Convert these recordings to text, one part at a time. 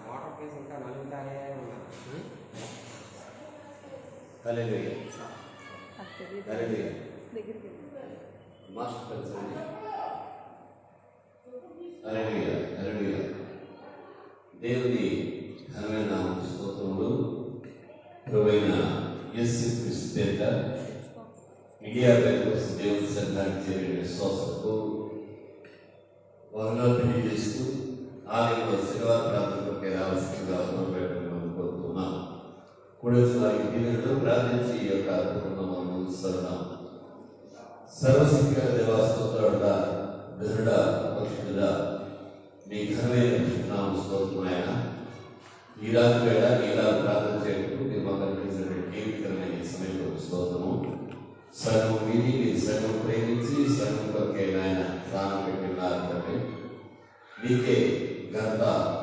Motor case ఇంకా నలుగుతానే ఉన్నారు. హల్లెలూయా హల్లెలూయా. Master కలిసండి. హల్లెలూయా హల్లెలూయా. దేవుని ఘనమైన స్తోత్రములు. ప్రభువైన యేసుక్రీస్తు పేరిట మీడియా బైబిల్స్ దేవుని సంఘానికి చేరిన విశ్వాసులకు వారిలో తెలియజేస్తూ ఆలయంలో శనివారం ప్రార్థనకి రావాల్సిందిగా కోరుతున్నాం. కూడలి వారికి దీనిలో ప్రార్థించి ఈ యొక్క అద్భుతమైన ముగిస్తున్నాం. సర్వశక్తిగల దేవా స్తోత్రుడ ధనుడ పరిశుద్ధుడ మీ ఘనమైన నామ స్తోత్రమైన ఈ రాత్రి వేళ ఇలా ప్రార్థన చేయటం మీరు మాకు అనిపించినటువంటి జీవితమైన సమయంలో స్తోత్రము. సగం విని మీరు సగం ప్రేమించి సగం కొరకే ఆయన ప్రాణం పెట్టినారు అంటే మీకే ఘనత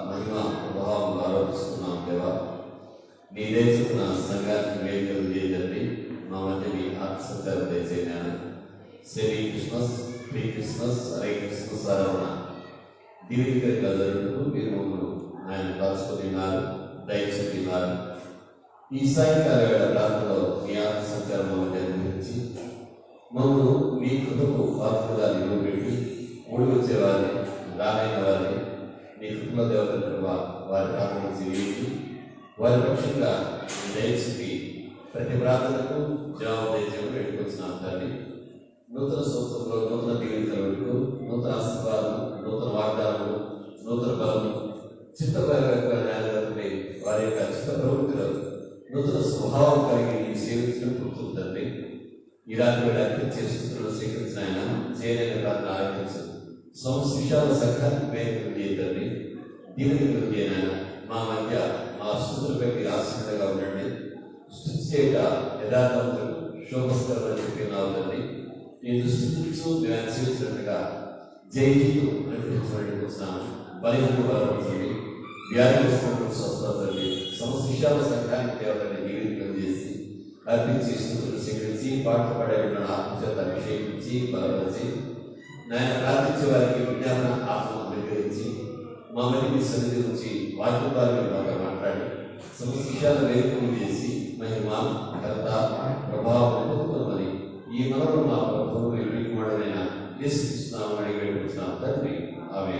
మహిమ ప్రభావం ఆరోపిస్తున్నాం దేవా. మీ దేశం సంఘానికి వేదికలు చేయదండి. మా మధ్య మీ ఆత్మసత్యాలు దయచేయాలి. సెమీ క్రిస్మస్, ప్రీ క్రిస్మస్, అరే క్రిస్మస్ ఆరాధన దీవికరిగా జరుగుతూ మీరు మమ్మల్ని ఆయన కలుసుకున్నారు, దయచేస్తున్నారు. ఈ సాయంకాల వేళ ప్రాంతంలో మీ ఆత్మసత్యాలు మమ్మల్ని నిర్వహించి మమ్మల్ని మీ కృపకు పాత్రగా నిలబెట్టి మూడు వచ్చేవారిని రానైన వారిని మీ కృపల దేవతలు వారి ప్రార్థన జీవించి వారి పక్షంగా దయచేసి ప్రతి ప్రార్థనకు జవాబు దయచేసి పెట్టుకొచ్చిన తండ్రి. నూతన సంవత్సరంలో నూతన దీవెనలు, నూతన ఆశీర్వాదం, నూతన వాగ్దానాలు, నూతన బలము, చిత్తపై వారి యొక్క చిత్త ప్రవృత్తిలో నూతన స్వభావం కలిగి సేవించడం గుర్తుందండి. ఈ రాత్రి అర్థం చేస్తున్న స్వీకరించిన ఆయన చేయలేని ప్రార్థన ఆరంభించు. సంశిషాల సంఘానికి వేదికలు చేయదండి. దీవెనలు చేయనైనా మా మధ్య మా స్థుతులపై మీరు ఆశీర్వాదంగా ఉండండి. స్థుతి చేయట యథార్థవంతులు శోభస్కరమని చెప్పినావుతండి. నేను స్థుతించు మేము అనుసరించినట్టుగా జైజీలు అనుసరించుకున్నాను. బలిహీన బలపడుతుంది, వ్యాధిస్తున్న స్వస్థతండి. సమశిషాల సంఘానికి దేవతని నివేదికలు చేసి అర్పించి స్థుతులు స్వీకరించి పాటలు పడే ఆత్మచేత అభిషేకించి బలపరిచి నాయన ప్రార్థించే వారికి విజ్ఞాపన ఆత్మ అనుగ్రహించి మా మధ్య మీ సన్నిధి నుంచి వాక్యం ద్వారా మీరు బాగా మాట్లాడి సమశిషాలు వేరుకలు చేసి మహిమ ఘనత ప్రభావం పొందుతామని ఈ మనలో మా ప్రభుత్వం ఎన్నికడైనా నిశ్చిస్తున్నామని వేడుకుంటున్నాం తండ్రి. ఆమె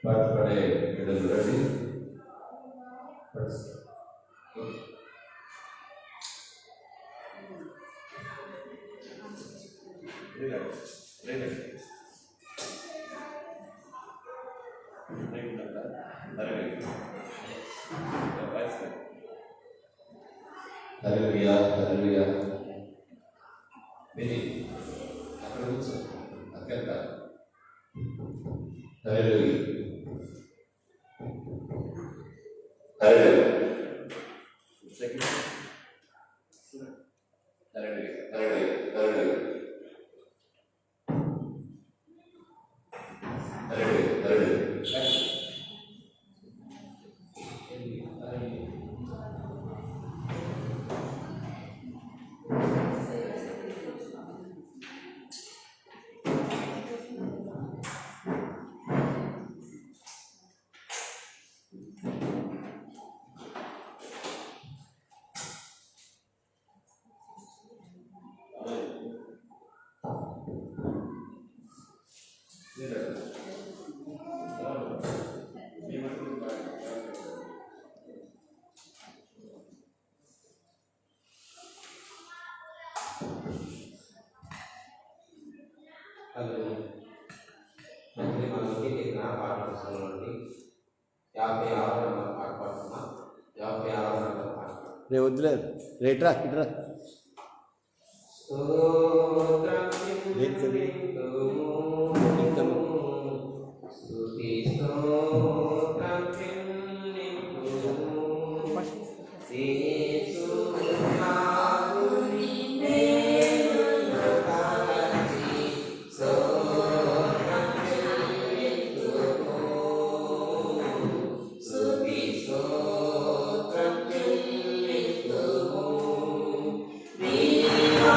పాటలు పడే బిడ్డలు రండి. హల్లెలూయా హల్లెలూయా. విని అక్కడ కూర్చో అక్కడ. హల్లెలూయా హల్లెలూయా హల్లెలూయా హల్లెలూయా హల్లెలూయా మనకి పాఠ్యాంశం నుండి 56వ నెంబర్ పాట పాడుతున్నా. 56వ నెంబర్ పాట రే వద్దులేదు రేట్రా ఇట్రా Viva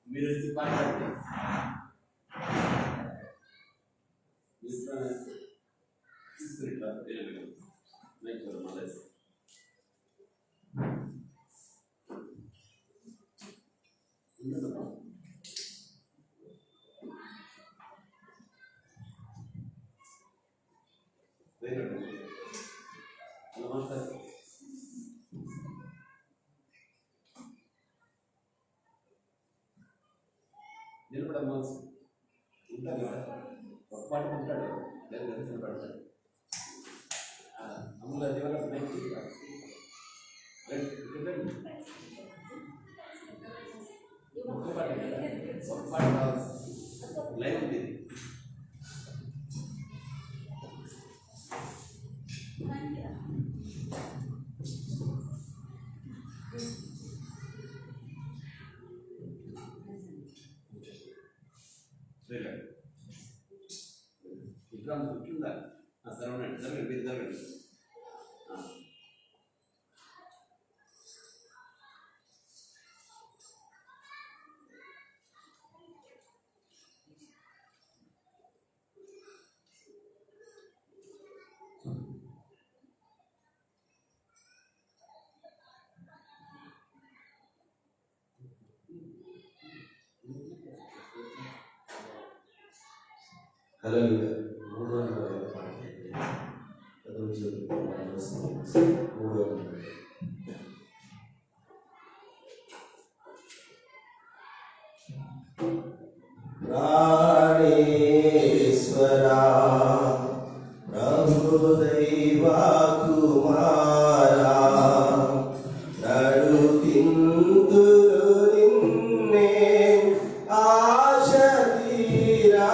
మీరు వచ్చి పాడండి. నిలబడమ్మా ఉంటాడు ఒక పాట ఉంటాడు లేదు తెలిసిన పడతాడు అమ్ముల దేవాలయం ఒక్క పాట లైవ్ ఉంది. విక్రమ్ కింద సరవణండి జరగండి మీరు జరగండి. హలో ప్రాణేశ్వరా ప్రభు దైవా కుమారా నడుతింతురు నిన్నే ఆశ తీరా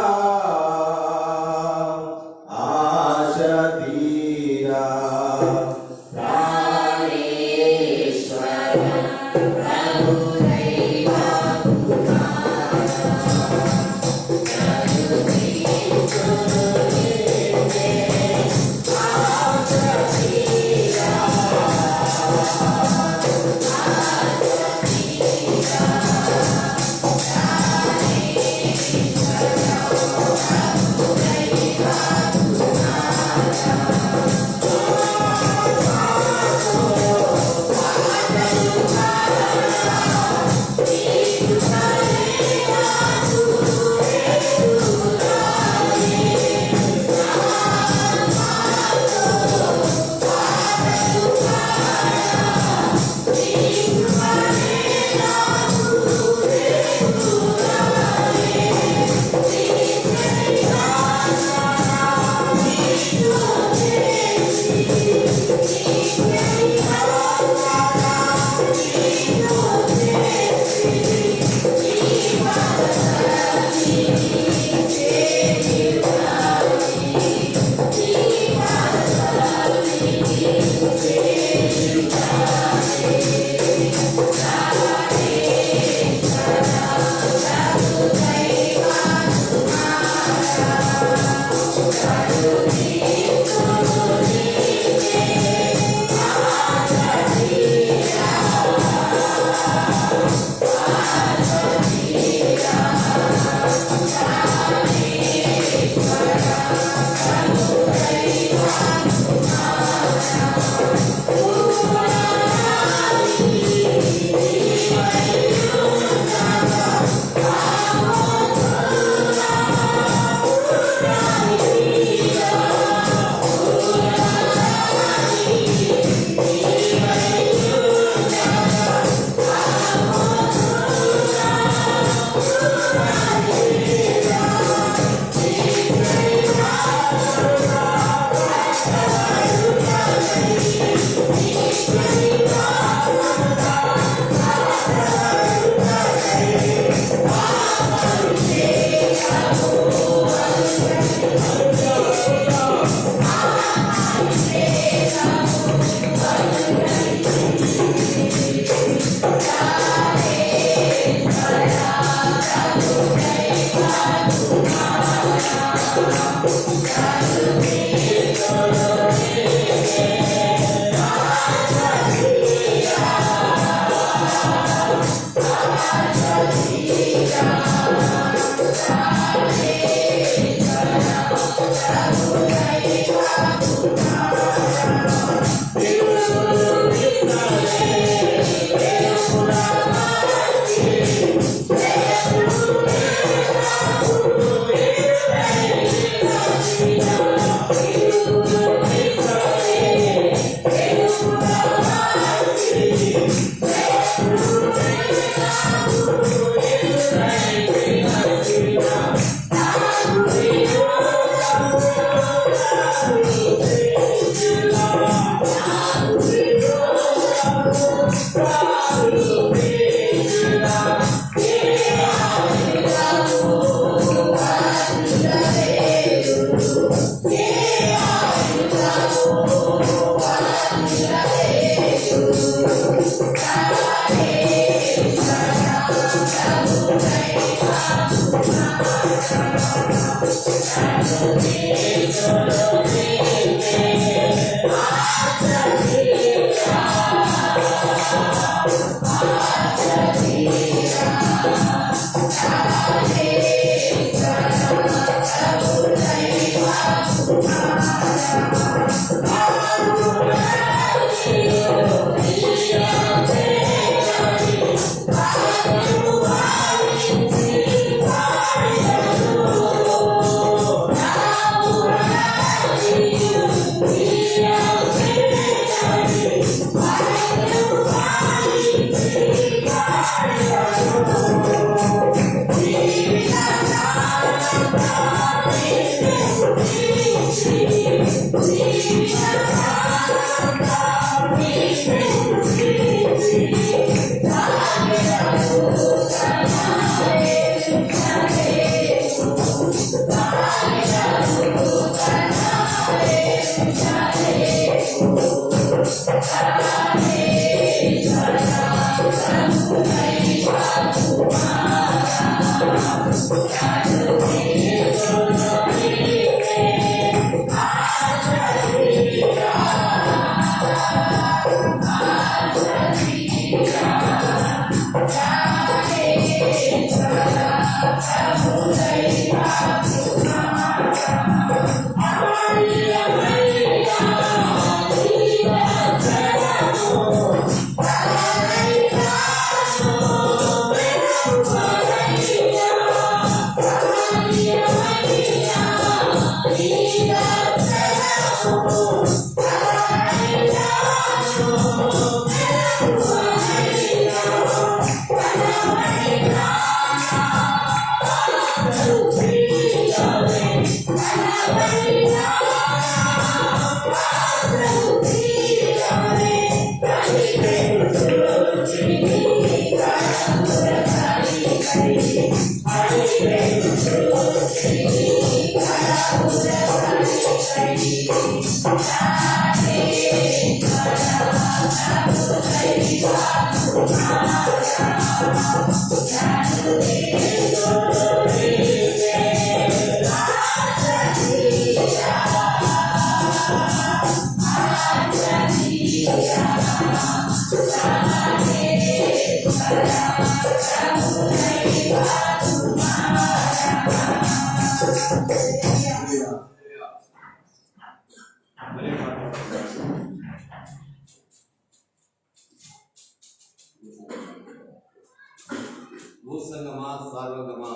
భూసంగమా సార్వగమా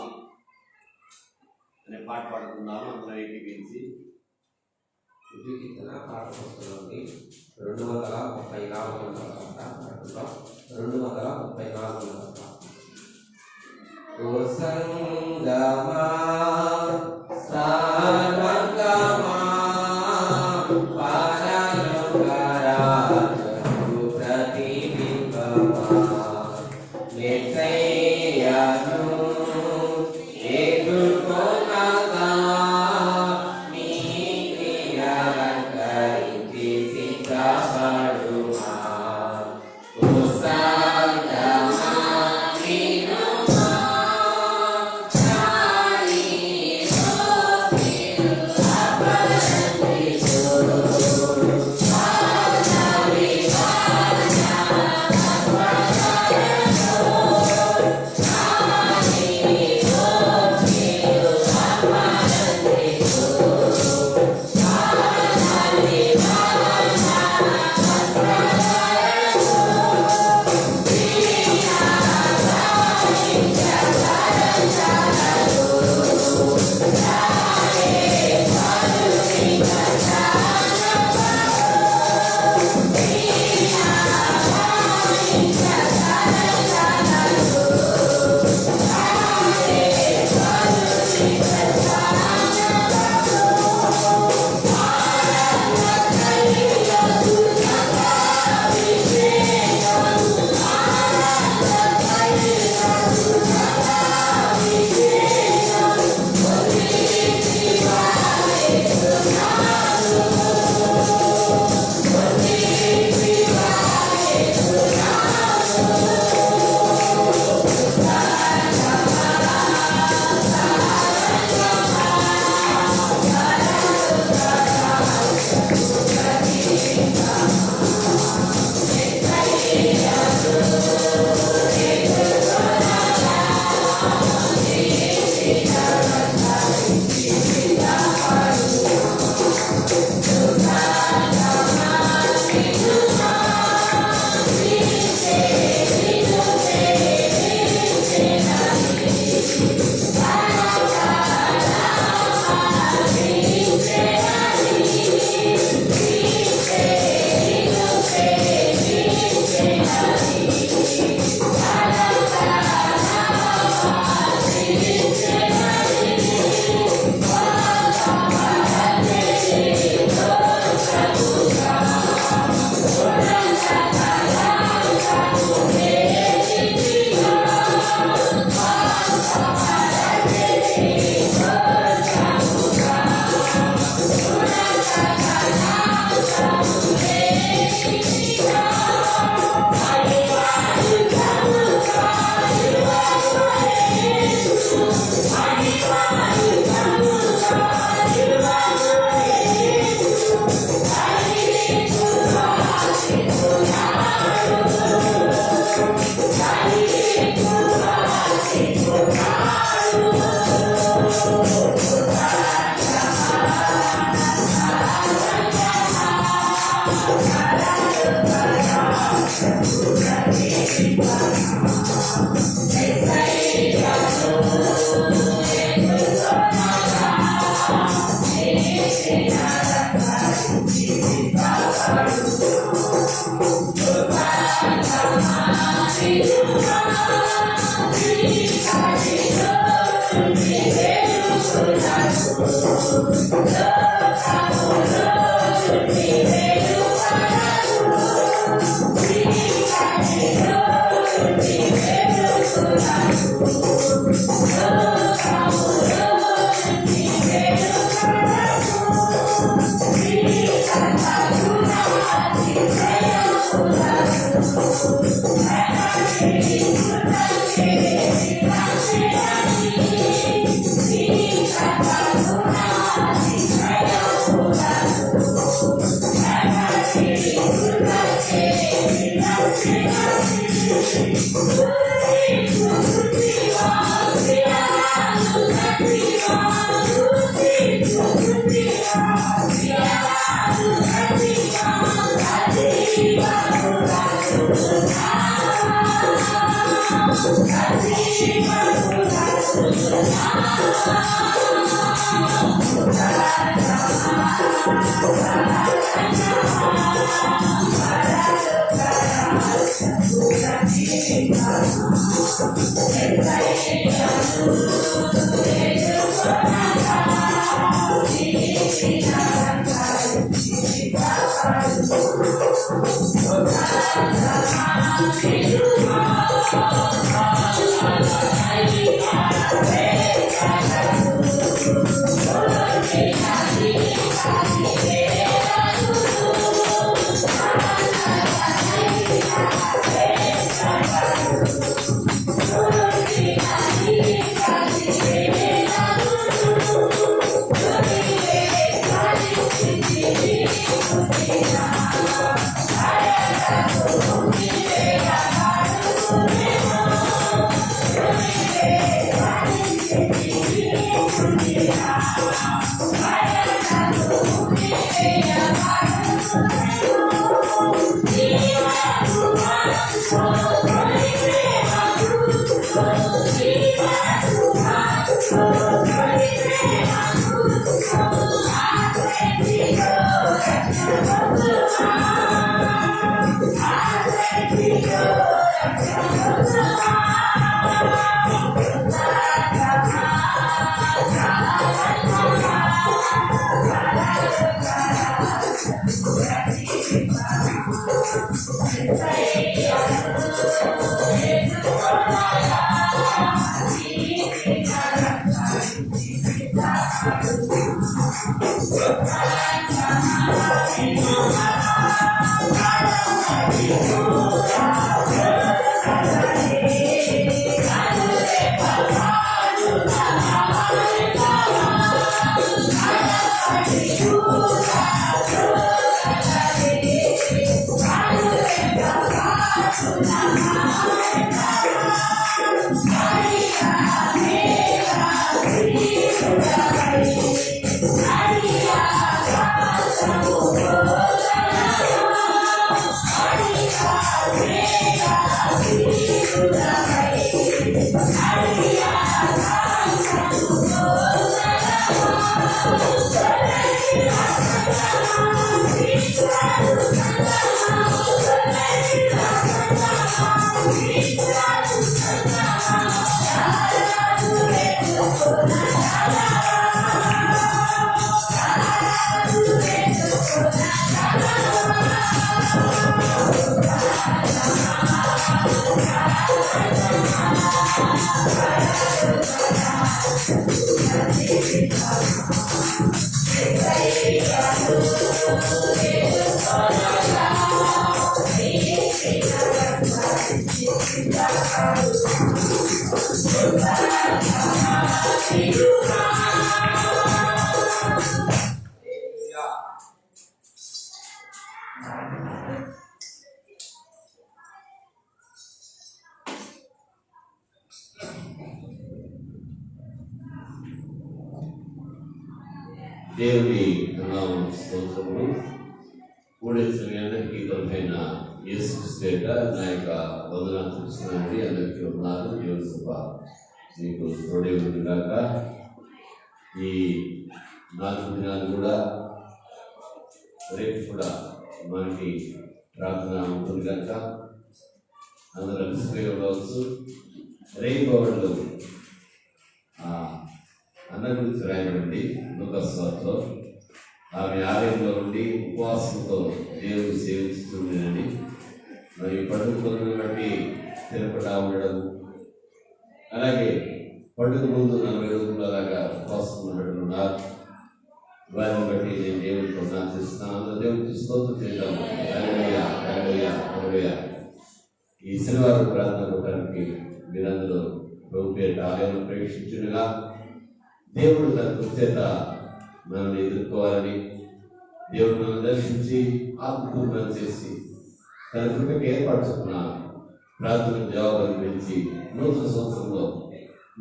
అనే పాట పాడుతున్నాము. అందులో ఏకీపించి కీర్తన పాట పుస్తకంలోని 234 234 భూసంగమా సార్వగమా పరలోకరాజు ప్రతిబింబమా మెస్సయ్యను ఎదుర్కొనగా నీకి అలంకరించి సిద్ధపడుమా. భూసంగమా వినుమా చాలి దేవుని నామం స్తోత్రములు. కూడేసిన అందరికీ తొలైన యేసు శ్రేట నా యొక్క వందనాలు చూస్తున్నానండి. అందరికీ ఉన్నారు. దేవుని కృప మీకు తోడే ఉంది కాక. ఈ 4 దినాలు కూడా రేపు కూడా మనకి ప్రార్థన ఉంటుంది కనుక అందరూ అలసిపోయి ఉండవచ్చు. రేపు అన్న గురించి రాయబడింది లోకస్వార్తలో. ఆమె ఆలయంలో ఉండి ఉపవాసంతో దేవుడు సేవిస్తుండేనని, మరి పండుగ పనులను బట్టి తినకుండా ఉండడం, అలాగే పండుగ ముందు 40 రోజులు అలాగా ఉపవాసం ఉండడం ఉన్నారు. వారిని బట్టి నేను దేవుడితో ప్రార్థిస్తున్నాను. దేవుడికి స్తోత్రం చేద్దాము. హల్లెలూయా, హల్లెలూయా, హల్లెలూయా. ఈ శనివారం ప్రార్థన కొట్టడానికి మీరందరూ ప్రభు పేరిట ఆలయంలో ప్రేక్షించుడుగా దేవుడు తన కృపచేత మనల్ని ఎదుర్కోవాలని, దేవుడు మనల్ని దర్శించి ఆత్మపూర్ణం చేసి తన కృపకి ఏర్పరచుకున్న ప్రార్థన జవాబులను పెంచి నూతన సంవత్సరంలో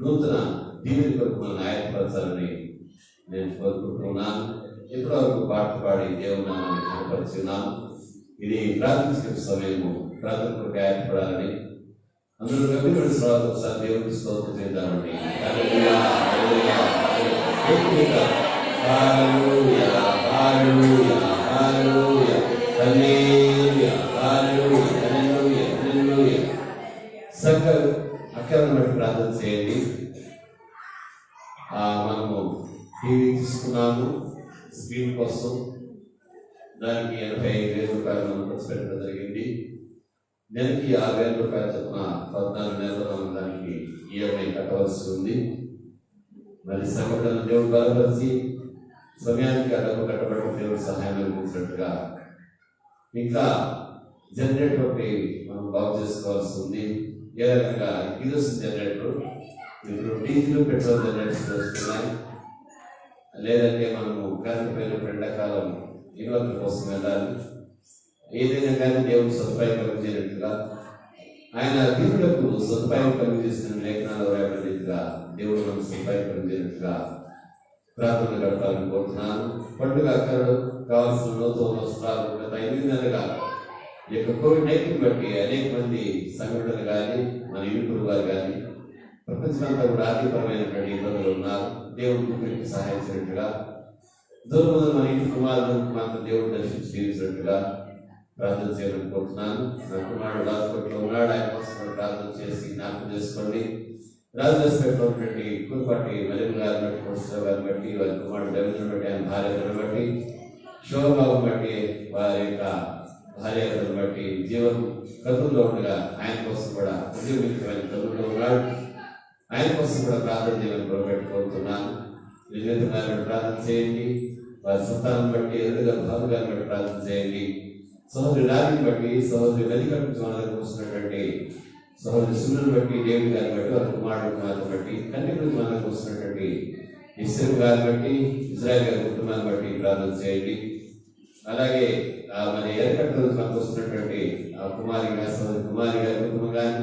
నూతన దీవెన కొరకు మనల్ని ఆయత్పరచాలని నేను కోరుకుంటున్నాను. ఇప్పటివరకు పాట పాడి దేవునామాన్ని కనపరిచున్నాను. ఇది ప్రార్థించిన సమయము, ప్రార్థన కొరకు ఆయత్పడాలని అందరూ గంభీర శ్రోతలు ఒకసారి దేవుడికి స్తోత్రం చేద్దామండి. హల్లెలూయా, హల్లెలూయా, హల్లెలూయా, హల్లెలూయా, హల్లెలూయా, హల్లెలూయా, హల్లెలూయా, హల్లెలూయా, హల్లెలూయా. సకల్ అక్కలను బట్టి ప్రార్థన చేయండి. మనము టీవీ తీసుకున్నాము స్క్రీన్ కోసం. దానికి 85,000 రూపాయలు మనం ఖర్చు పెట్టడం జరిగింది. నెలకి 6,000 రూపాయలు చొప్పున 14 నెలలు మనం దానికి ఈఎంఐ కట్టవలసి ఉంది. మరి సంఘటనలు దేవుడు బలపరిచి సమయానికి అడగ కట్టబడి దేవుడు సహాయం అందించినట్టుగా ఇంకా జనరేటర్ ఒకటి మనం బాగు చేసుకోవాల్సి ఉంది. ఏ రకంగా కిరోసిన్ జనరేటర్, ఇప్పుడు డీజిల్ పెట్రోల్ జనరేటర్స్ వస్తున్నాయి. లేదంటే మనము కరెంట్ పోయినప్పుడు ఎండాకాలం ఇన్వర్టర్ కోసం వెళ్ళాలి. ఏదైనా కానీ దేవుడు సదుపాయం కలిగించేటట్టుగా, ఆయన దీవులకు సదుపాయం కలిగించిన లేఖనాలు రాయబడినట్టుగా దేవుడు మనకు సదుపాయం కలిగించేటట్టుగా ప్రార్థన గడపాలని కోరుతున్నాను. పండుగ అక్కడలు కావాల్సిన నూతన వస్త్రాలు గత 8 నెలలుగా ఈ యొక్క కోవిడ్-19 బట్టి అనేక మంది సంఘటనలు కానీ మన యూట్యూబ్ వారు కానీ ప్రపంచమంతా కూడా ఆర్థికపరమైనటువంటి ఇబ్బందులు ఉన్నారు. దేవుడి కుటుంబానికి సహాయం చేసినట్టుగా, దూరం మన ఇంటి కుమారుడు మాత్రం దేవుడు దర్శించి జీవించినట్టుగా ప్రార్థన చేయాలని కోరుతున్నాను. నా కుమారుడు హాస్పిటల్లో ఉన్నాడు. ఆయన కోసం ప్రార్థన చేసి జ్ఞాపకం చేసుకోండి. రాజేశ్వరంలో ఉన్నటువంటి కురుపాటి మలిం గారిని బట్టి, కోటేశ్వర గారిని బట్టి, వారి కుమారుడు రవీంద్రను బట్టి, ఆయన భార్యను బట్టి, శోభబాబు బట్టి, వారి యొక్క భార్యను బట్టి జీవన కదుల్లో ఉండగా ఆయన కోసం కూడా ఉద్యోగమైన కదుల్లో ఉన్నాడు. ఆయన కోసం కూడా ప్రార్థన చేయాలని పొరపెట్టి కోరుతున్నాను. నిజంగా ప్రార్థన చేయండి. వారి సంతానం బట్టి, ఎదురుగా బాబు గారిని బట్టి ప్రార్థన చేయండి. సహోదరి రాజుని బట్టి, సహోదరి వెలికట్టు మనకు వస్తున్నటువంటి సహోదరి సున్నుని బట్టి, దేవి గారిని బట్టి, వారి కుమారుడు కుమార్తె బట్టి, కన్యకుడు మనకు వస్తున్నటువంటి ఇస్రాయేల్ గారిని బట్టి, ఇజ్రాయేల్ గారి కుటుంబాన్ని బట్టి ప్రార్థన చేయండి. అలాగే మన ఎరకట్టు మనకు వస్తున్నటువంటి ఆ కుమారి గారి సహోదరి కుమారి గారి కుటుంబం కానీ,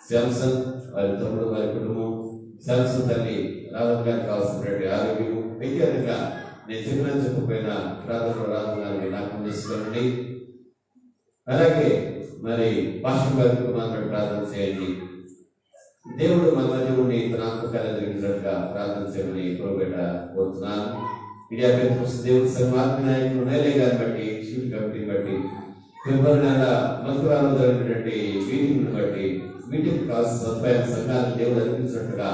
శాంసన్ వారి తమ్ముడు వారి కుటుంబం, శాంసన్ తల్లి రాధన్ గారికి కావాల్సినటువంటి ఆరోగ్యము, వ్యక్తిగతంగా నేను చెప్పకపోయినా ప్రార్థనలో జ్ఞాపకం చేసుకోండి. అలాగే మరి పాస్టర్ గారికి మనం ప్రార్థన చేయండి. దేవుడు మన మధ్యని తన ఆత్మకార్యం జరిగినట్టుగా ప్రార్థన చేయమని కోరుబెట్ట కోరుతున్నాను. మీడియా దేవుడు సన్మార్గ నాయకులు నేలే గారిని బట్టి, షూట్ కమిటీని బట్టి, ఫిబ్రవరి నెల మంత్రాలు జరిగినటువంటి మీటింగ్ను బట్టి, మీటింగ్ కావాల్సిన సదుపాయం సంఘాలను దేవుడు అనిపించినట్టుగా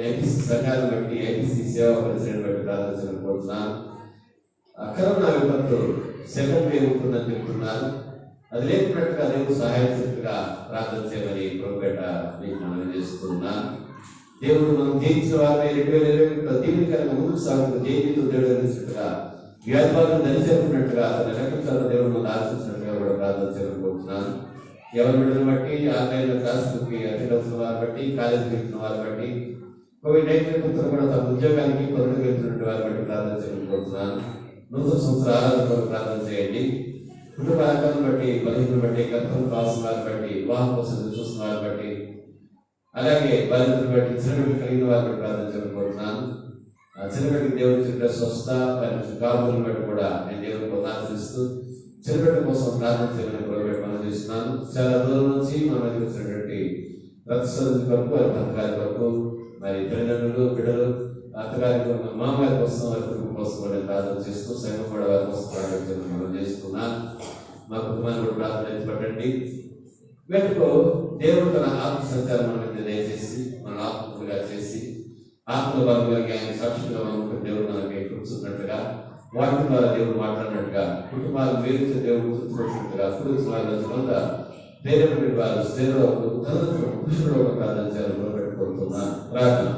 ఐపీసీ సంఘాలను బట్టి, ఐపీసీ సేవా పరిచయం బట్టి ప్రార్థన చేయమని కోరుతున్నాను. కరోనా విపత్తు సెకండ్ వేవ్ ఉంటుందని చెప్తున్నారు. అది లేకున్నట్టుగా దేవుడు సహాయం చేస్తుగా ప్రార్థన చేయమని ప్రభుపేట మీకు మనం చేస్తున్నాను. దేవుడు మనం జయించిన వారిని 2020 దీవెనకరంగా ముందుకు సాగుతూ జయించు దేవుడు అందించినట్టుగా, వ్యాధిబాధను దరిచేరుకున్నట్టుగా, తన రక్షణ దేవుడు మనం ఆలోచించినట్టుగా కూడా ప్రార్థన చేయమని కోరుతున్నాను. ఎవరి బిడ్డను బట్టి, ఆన్లైన్లో క్లాసులకి అటెండ్ అవుతున్న వారిని బట్టి, కాలేజీకి వెళ్తున్న వారిని బట్టి, కోవిడ్-19 కూడా తమ ఉద్యోగానికి పనులు వెళ్తున్నట్టు వారిని బట్టి ప్రార్థన చేయమని కోరుతున్నాను. నూతన సంవత్సర ఆరాధన ప్రార్థన చేయండి. కుటుంబ రకాలను బట్టి, బతుకులను బట్టి, గర్భం కావాల్సిన వారిని బట్టి, వివాహం కోసం చూస్తున్న వారిని బట్టి, అలాగే బాధ్యతను బట్టి, చిన్నబిడ్డలు కలిగిన వారిని బట్టి ప్రార్థన చేయమని కోరుతున్నాను. ఆ చిన్నబిడ్డకి దేవుడు చెప్పిన స్వస్థ కాపులను బట్టి కూడా నేను దేవుడిని ప్రార్థిస్తూ చిన్నబిడ్డ కోసం ప్రార్థన చేయమని ప్రభుత్వం మనం చేస్తున్నాను. చాలా దూరం నుంచి మన దగ్గర వచ్చినటువంటి ప్రతిష్టం కొరకు, వారి భర్త గారి కొరకు, మరి తల్లిదండ్రులు బిడ్డలు అత్తగారి మామగారి కోసం వారి కుటుంబం కోసం వారిని ప్రార్థన చేస్తూ సంఘం కూడా వారి కోసం ప్రార్థన మనం చేస్తున్నాను. మా కుటుంబాన్ని కూడా ప్రార్థన పట్టండి. వెంటకు దేవుడు తన ఆత్మ సంచారం మనకి దయచేసి మన ఆత్మగా చేసి ఆత్మ బలంగా ఆయన సాక్షిగా మనం దేవుడు మనకి కూర్చున్నట్టుగా వాటి ద్వారా దేవుడు మాట్లాడినట్టుగా కుటుంబాలు వేరుతో దేవుడు గుర్తుపెట్టినట్టుగా పురుషుల వేరే వారు స్త్రీలో పురుషుడు ప్రార్థన చేయాలని పెట్టుకుంటున్నాను. ప్రార్థన.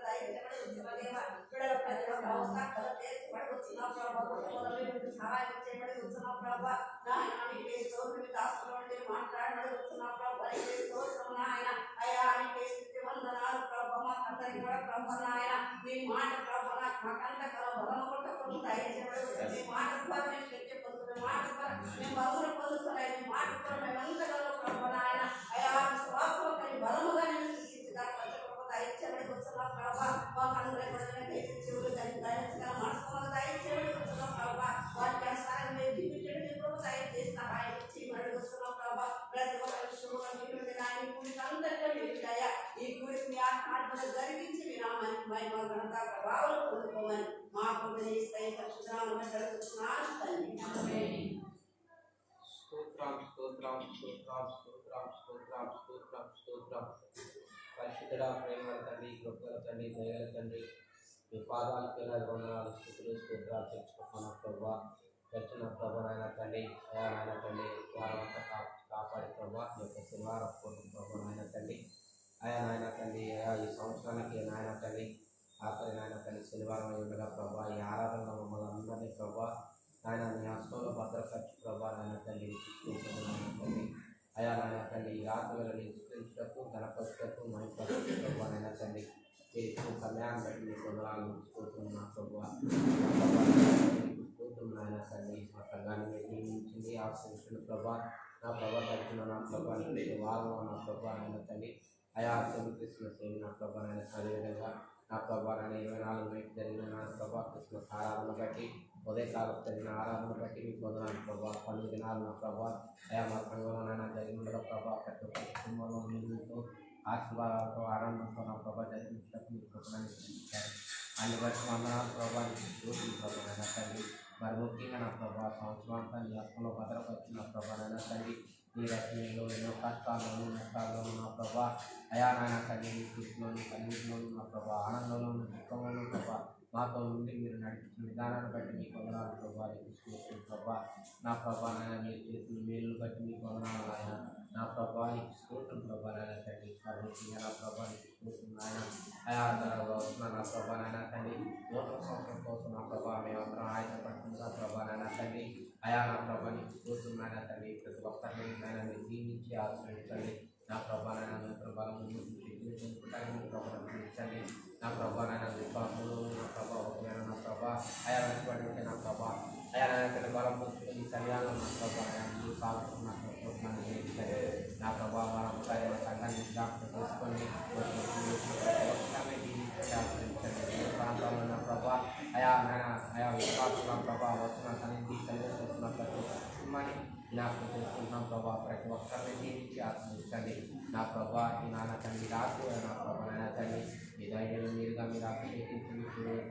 దయచేయబడి వచ్చిన దేవ బిడ్డల ప్రతి ఒక్క అవసరాలు తీర్చబడి వచ్చిన ప్రభావ కుటుంబంలో సహాయం చేయబడి వచ్చిన ప్రభావ నాయన నీకే స్తోత్రం దాసులో మాట్లాడబడి వచ్చిన ప్రభావ నీకే స్తోత్రం నాయన అయ్యా నీకే స్తుతి వందనాలు ప్రభావ మాకందరికి కూడా ప్రభావ నాయన మీ మాట ప్రభావ మాకందరికీ బలము కొట్టకుండా దయచేయబడి మీ మాట ద్వారా మేము శక్తి పొందుతున్నాం మాట ద్వారా మేము బలమును పొందుతున్నాయి మీ మాట ద్వారా మేము అందరిలో ప్రభావ నాయన అయ్యా స్వాస్థ్యం బలముగా నేను దయచేయబడి వచ్చిన ప్రభావ మాకందరి చెవులు దయచేసిన మనసులో దయచేయబడి వచ్చిన ప్రభావ వారికి అనుసారం మేము జీవించడం ప్రభు దయచేసి సహాయం చేయబడి వచ్చిన ప్రభావ ప్రతి ఒక్క విషయంలో మీరు నాయన కూడికి అందరిలో మీరు దయ ఈ కూడికి మీ ఆత్మ జరిగించి మీ నామానికి మహిమ ఘనత ప్రభావం పొందుకోమని మా పొందని పరిశుద్ధనామమున జరుగుతున్నాను తండ్రి. స్తోత్రం స్తోత్రం స్తోత్రం స్తోత్రం స్తోత్రం స్తోత్రం స్తోత్రం. పరిశుద్ధుడా, ప్రేమల తండ్రి, కృపగల తండ్రి, దయగల తండ్రి, మీ పాదాలకు వేలాది వందనాలు స్తుతులు స్తోత్రాలు తెచ్చుకుంటున్న ప్రభా వచ్చిన ప్రభా నాయన తండ్రి అయా నాయన తండ్రి వారం అంతా కాపాడి ప్రభా ఈ యొక్క శనివారం ప్రభా నాయన తండ్రి అయా నాయన తండ్రి అయా ఈ సంవత్సరానికి నాయన తండ్రి ఆఖరి నాయన తండ్రి శనివారం అయి ఉండగా ప్రభా ఈ ఆరాధన మమ్మల్ని అందరినీ ప్రభా నాయన మీ హస్తంలో భద్రపరచు ప్రభా నాయన తండ్రి నాయన తండ్రి అయా నాయన తండ్రి ఈ ఆత్మలను నిష్కరించటకు గణపరచటకు మహిపరచు ప్రభా నాయన తండ్రి కళ్యాణం బట్టి మీ కొందరాలు స్తోత్రం నా ప్రభా స్తోత్రం నాయన తండ్రి మా సంఘాన్ని మీరు నియమించింది ఆశ్రయించిన ప్రభా నా ప్రభా తగ్గిన నా ప్రభా వారం నా ప్రభా నాయన తండ్రి అయా క్రిస్మస్ నా ప్రభా నాయన అదేవిధంగా నా ప్రభా నాయన 24 గంటలు జరిగిన నా ప్రభా క్రిస్మస్ ఆరాధన బట్టి ఉదయకాలం జరిగిన ఆరాధన బట్టి మీకు వందనాలు ప్రభా 12 దినాలు నా ప్రభా అయా మా సంఘంలో నాయన జరిగిన ప్రభా ప్రతి ఒక్క కుటుంబంలో నీళ్ళతో ఆశీర్వాదాలతో ఆనందంతో నా ప్రభా జరిగించడానికి మీరు కృపణాన్ని చూపించారు అన్ని బట్టి వందనాలు ప్రభానికి చూసి ప్రభావైనా తండ్రి మరి ముఖ్యంగా నా ప్రభా సంవత్సరాంతా నీ హస్తంలో భద్రపరిచిన ప్రభావైనా తండ్రి నీ రచనలో ఎన్నో కష్టాల్లోనూ నష్టాల్లోనూ నా ప్రభా అయా నాయన తండ్రి నీ కృషిలోను కన్నీటిలోను నా ప్రభా ఆనందంలోను దుఃఖంలోను ప్రభా మాతో నుండి మీరు నడిపించిన విధానాన్ని బట్టి మీకు వందనాలు ప్రభా తీసుకొచ్చిన ప్రభా నా ప్రభా నాయన మీరు చేసిన మేలును బట్టి మీకు వందనాలు ఆయన నా ప్రభా స్తోత్రం ప్రభా నాయన తండ్రి ముఖ్యంగా నా ప్రభా స్తోత్రం ఆయన అయా ఆధారంగా వస్తున్న నా ప్రభా నాయన తండ్రి నూతన సంవత్సరం కోసం నా ప్రభా మేమందరం ఆయన పడుతుందా ప్రభా నాయన తండ్రి అయా నా ప్రభా నీకు స్తోత్రం నాయన తండ్రి ప్రతి ఒక్కరిని నాయన మీరు దీవించి ఆశ్రయించండి నా ప్రభా నాయన నూతన బలము పొందుకుంటానికి ప్రభావించండి నా ప్రభా నాయన విశ్వాసంలో నా ప్రభా నా ప్రభా అయా వెంటబడి నా ప్రభా అయా నాయన బలం పొందుకుని శరీరాల్లో నా ప్రభా మీరు సాగుతున్న నా ప్రభా మనం సంఘాన్ని జ్ఞాపకం చేసుకోండి ప్రాంతాల్లో నా ప్రభా అయా నాయన అయా విశ్వాసం నా ప్రభా వచ్చిన సన్నిధి కలిగిస్తున్న ప్రతి ఒక్క కుటుంబాన్ని జ్ఞాపకం చేసుకుంటున్నాం ప్రభా ప్రతి ఒక్కరిని జీవించి ఆశ్రయించండి నా ప్రభా ఈ నాన్న తండ్రి రాకు నా ప్రభా నాయన తండ్రి మీ ధైర్యం మీరుగా మీరు అభిషేకించండి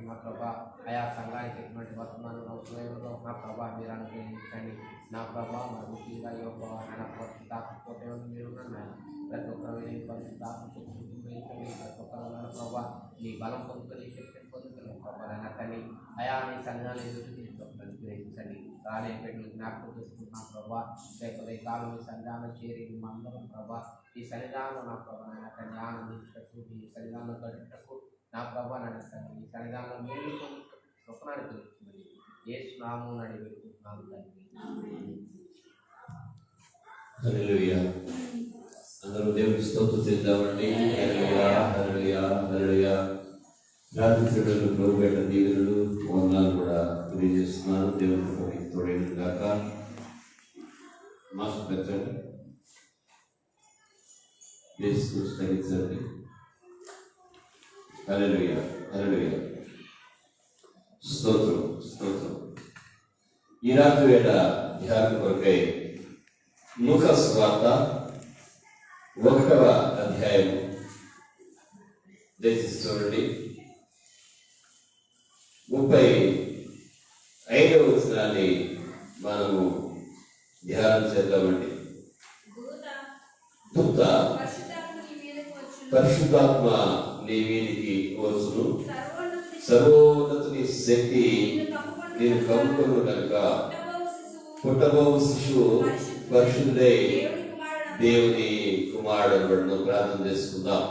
నా ప్రభా అయా సంఘానికి ఎటువంటి వర్తమానం అవసరంలో నా ప్రభా మీరు అనుగ్రహించండి నా ప్రభా మరి ముఖ్యంగా ఈ యొక్క నాయన పరిస్థితి మీరు ఉన్నాయి ప్రతి ఒక్కరు పరిస్థితి ప్రతి ఒక్కరు నా ప్రభా మీ బలం పొందుకొని శక్తిని పొందుతున్నాం ప్రభా నాయన తండ్రి అయా మీ సంఘాలు ఎదురు గ్రహించండి రాలే పెట్టిన జ్ఞాపకం చేసుకుంటున్నాం ప్రభా లేకపోతే కాలం మీ సంఘాన్ని చేరి మా అందరం ప్రభా ఈ సన్నిధానంలో నా ప్రభా నాయన తండ్రి ఆనందించటకు ఈ సన్నిధానంలో గడుపుటకు నా ప్రభా నాయన తండ్రి ఈ సన్నిధానంలో మేలు స్వప్నాన్ని తెలుస్తుంది యేసు నామమున అడిగి పెట్టుకుంటున్నాను తండ్రి. హల్లెలూయా. అందరూ దేవునికి స్తోత్రం చేద్దామండి. హల్లెలూయా హల్లెలూయా హల్లెలూయా. ప్రార్థించడంలో ప్రభుపేట దీవెనలు వందనాలు కూడా తెలియజేస్తున్నాను. దేవునికి తోడైన గాక. మాస్క్ పెట్టండి, ప్లీజ్ తగ్గించండి. హల్లెలూయా హల్లెలూయా. స్తోత్రం స్తోత్రం. ఈ రాత్రి వేళ ధ్యానం కొరకై లూకా సువార్త 1వ అధ్యాయం దయచేసి చూడండి. 35వ వచనాన్ని మనము ధ్యానం చేద్దామండి. దూత పరిశుద్ధాత్మ నీ మీదికి వచ్చును, సర్వోన్నతుని శక్తి నేను కమ్ముకొను కనుక పుట్టబోవు శిశువు పరిశుద్ధుడై దేవుని కుమారుడు. ప్రార్థన చేసుకుందాం.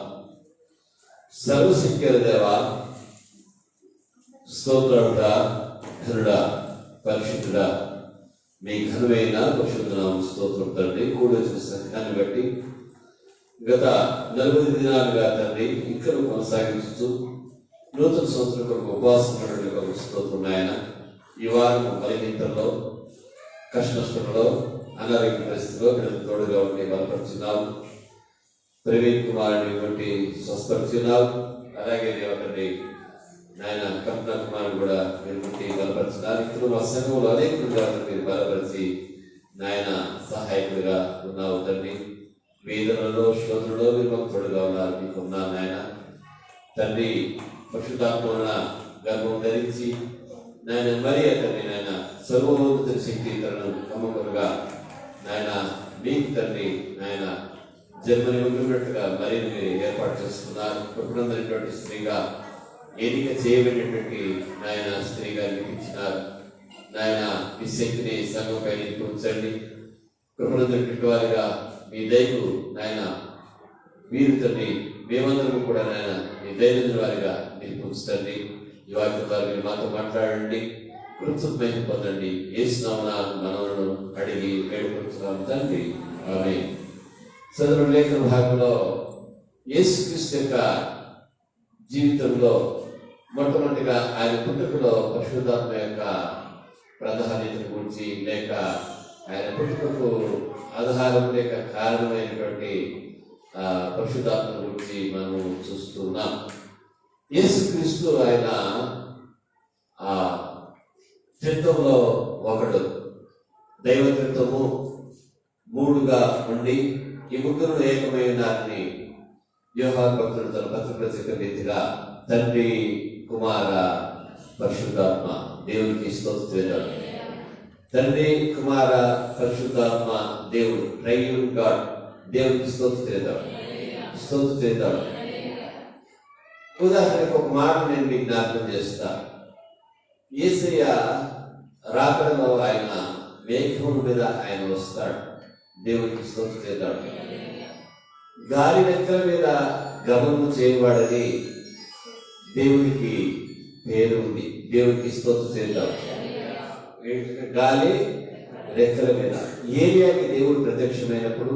సర్వశక్తి దేవా, స్తోత్రుడా, ఘనుడా, పరిశుద్ధుడా, మీ ఘనమైన పరిశుద్ధనామం స్తోత్రం తండ్రి. కూడి వచ్చిన సంఘాన్ని బట్టి గత 40 దినాలుగా తండ్రి ఇక్కడ కొనసాగిస్తూ నూతన సంవత్సరం కొరకు ఉపవాసం కొరకు స్తోత్రం ఆయన. ఈ వారం బలహీనతల్లో, కష్టనష్టంలో, అనారోగ్య పరిస్థితిలో నేను తోడుగా ఉండి బలపరుచున్నావు. ప్రవీణ్ కుమారుని బట్టి స్వస్థపరుచున్నావు. అలాగే దేవతండ్రి నాయన కల్పన కుమారుని కూడా మీరు బట్టి బలపరుచున్నారు. ఇప్పుడు మా సంఘంలో అనేకులుగా మీరు బలపరిచి నాయన సహాయకుడిగా ఉన్నావు తండ్రి. వేదనలో, శోధనలో మీరు మాకు తోడుగా ఉన్నారు. మీకున్నా నాయన తండ్రి పరిశుద్ధాత్మ గర్భం ధరించి నాయన మరి తండ్రి నాయన సర్వోన్నత శక్తి తనను కమ్మకులుగా నాయన మీకు తండ్రి నాయన జన్మని ఉంటున్నట్టుగా మరి మీరు ఏర్పాటు చేసుకున్నారు. కృపణందరినటువంటి స్త్రీగా ఎన్నిక చేయబడినటువంటి నాయన స్త్రీగా మీకు ఇచ్చినారు. నాయన మీ శక్తిని సంఘంపై ఉంచండి. కృపణందరినటువంటి వారిగా మీ దయకు నాయన మీరు తండ్రి మేమందరూ కూడా నాయన మీ దైనందిన వారిగా మీరు ఉంచండి. ఈ వాక్యం ద్వారా మీరు మాతో మాట్లాడండి. కృతజ్ఞత పొందండి. యేసునామమున మనవులను అడిగి వేడుకుంటున్నాము తండ్రి, ఆమేన్. చదువు లేఖన భాగంలో యేసుక్రీస్తు యొక్క జీవితంలో మొట్టమొదటిగా ఆయన పుట్టుకలో పరిశుద్ధాత్మ యొక్క ప్రాధాన్యతను గురించి, లేక ఆయన పుట్టుకకు ఆధారం లేక కారణమైనటువంటి పరిశుద్ధాత్మ గురించి మనం చూస్తున్నాం. యేసుక్రీస్తు ఆయన త్రిత్వంలో ఒకడు. దైవ త్రిత్వము మూడుగా ఉండి ఈ ముగ్గురు ఏకమైనారని యోహాను భక్తుడు తన పత్రికలో చెప్పిన రీతిగా తండ్రి, కుమార, పరిశుద్ధాత్మ దేవునికి స్తోత్రం. తండ్రి, కుమార, పరిశుద్ధాత్మ దేవుడు ట్రైయూన్ గాడ్ దేవునికి స్తోత్రం. ఉదాహరణకు ఒక మాట నేను మీకు జ్ఞాపకం చేస్తా. యేసయ్య రాకడలో ఆయన మేఘం మీద ఆయన వస్తాడు, దేవునికి స్తోత్రం చేస్తాడు. గాలి రెక్కల మీద గమనము చేయబడని దేవునికి పేరు ఉంది, దేవునికి స్తోత్రం చేద్దాం. గాలి రెక్కల మీద ఏలియాకి దేవుడు ప్రత్యక్షమైనప్పుడు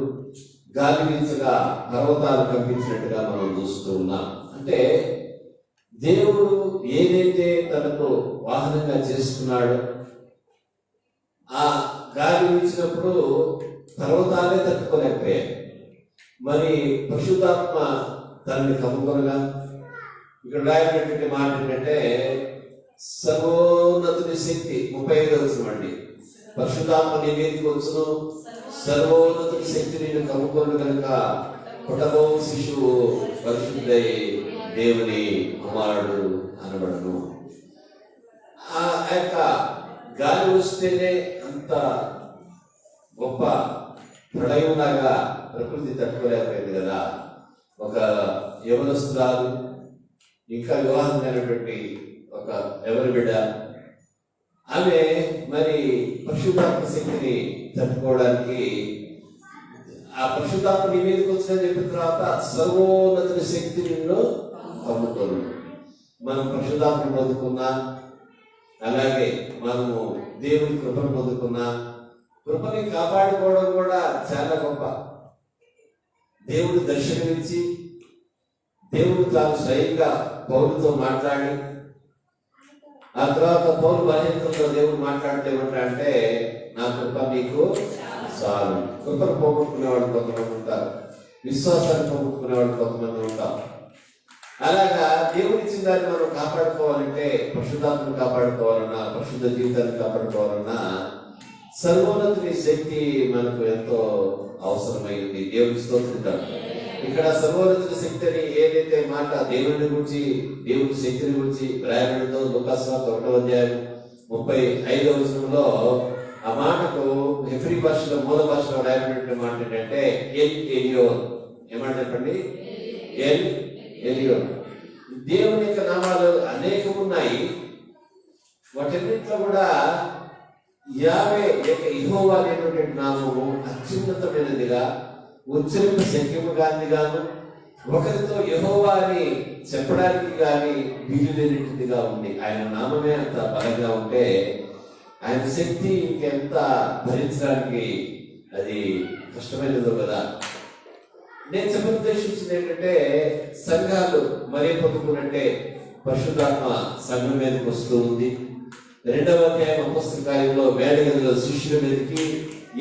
గాలి వీచగా పర్వతాలు కంపించినట్టుగా మనం చూస్తూ ఉన్నాం. అంటే దేవుడు ఏదైతే తనకు వాహనంగా చేసుకున్నాడో ఆ గాలి వీచినప్పుడు పర్వతాలే తట్టుకోలేకపోయాయి. మరి పరిశుద్ధాత్మ తనని కమ్ముకొనగా ఇక్కడ రాయబడినటువంటి మాట ఏంటంటే సర్వోన్నతుని శక్తి 35వ వచనం అండి. పరిశుద్ధాత్మ నీ మీదకి వచ్చును, సర్వోన్నతుని శక్తి నేను కమ్ముకొను కనుక పుట్టబో శిశువు పరిశుద్ధై దేవుని కుమారుడు అనబడను. ఆ యొక్క గాలి వస్తేనే అంత గొప్ప ప్రళయంలాగా ప్రకృతి తట్టుకోలేకపోయింది కదా. ఒక యవనస్తురాలు, ఇంకా వివాహం అయినటువంటి ఒక ఎవరి బిడ్డ, ఆమె మరి పరిశుద్ధాత్మ శక్తిని తట్టుకోవడానికి ఆ పరిశుద్ధాత్మ నీ మీదకి వచ్చిందని చెప్పిన తర్వాత సర్వోన్నతుని శక్తి నిన్ను కమ్ముకోను. మనం పరిశుద్ధాత్మను పొందుకున్నా, అలాగే మనము దేవుని కృపను పొందుకున్నా, కృపని కాపాడుకోవడం కూడా చాలా గొప్ప. దేవుడు దర్శనమిచ్చి దేవుడు తాను స్వయంగా పౌరులతో మాట్లాడి ఆ తర్వాత పౌరు బలహీనతతో దేవుడు మాట్లాడితే ఏమంటే నా కృప నీకు చాలు. కృపను పోగొట్టుకునే వాళ్ళు కొంతమంది ఉంటారు, విశ్వాసాన్ని పోగొట్టుకునే వాళ్ళు కొంతమంది ఉంటారు. అలాగా దేవుడి ఇచ్చిన దాన్ని మనం కాపాడుకోవాలంటే, పరిశుద్ధాత్మను కాపాడుకోవాలన్నా, పరిశుద్ధ జీవితాన్ని కాపాడుకోవాలన్నా సర్వోన్నతుని శక్తి మనకు ఎంతో అవసరమైంది. దేవుడికి స్తోత్రం. ఇక్కడ సర్వోన్నతుని శక్తి అని ఏదైతే మాట దేవుని గురించి, దేవుడి శక్తిని గురించి రాయబడితో లూకాసు 1వ అధ్యాయం 35వ వచనంలో ఆ మాటకు హెబ్రీ భాషలో మూల భాషలో రాయబడిన మాట ఏంటంటే ఎల్ ఎలియోన్. ఏమంటే చెప్పండి, ఎల్ ఎలియోన్. దేవుని యొక్క నామాలు అనేకం ఉన్నాయి. వాటన్నింటిలో కూడా యావే యొక్క యెహోవా అనేటువంటి నామము అత్యున్నతమైనదిగా, ఉచ్చరింపు శక్యము గాను, ఒకరితో యెహోవా అని చెప్పడానికి కానీ వీలు లేనిగా ఉంది. ఆయన నామమే అంత బలంగా ఉంటే ఆయన శక్తి ఇంకెంత భరించడానికి అది కష్టమైనదో కదా. నేను చెప్పదర్శించింది ఏంటంటే సంఘాలు మరీ పొందుకున్నట్టే పరిశుద్ధాత్మ సంఘం మీదకి వస్తూ ఉంది. 2వ అధ్యాయం అపొస్తలుల కార్యంలో మేడగదిలో శిష్యుల మీదకి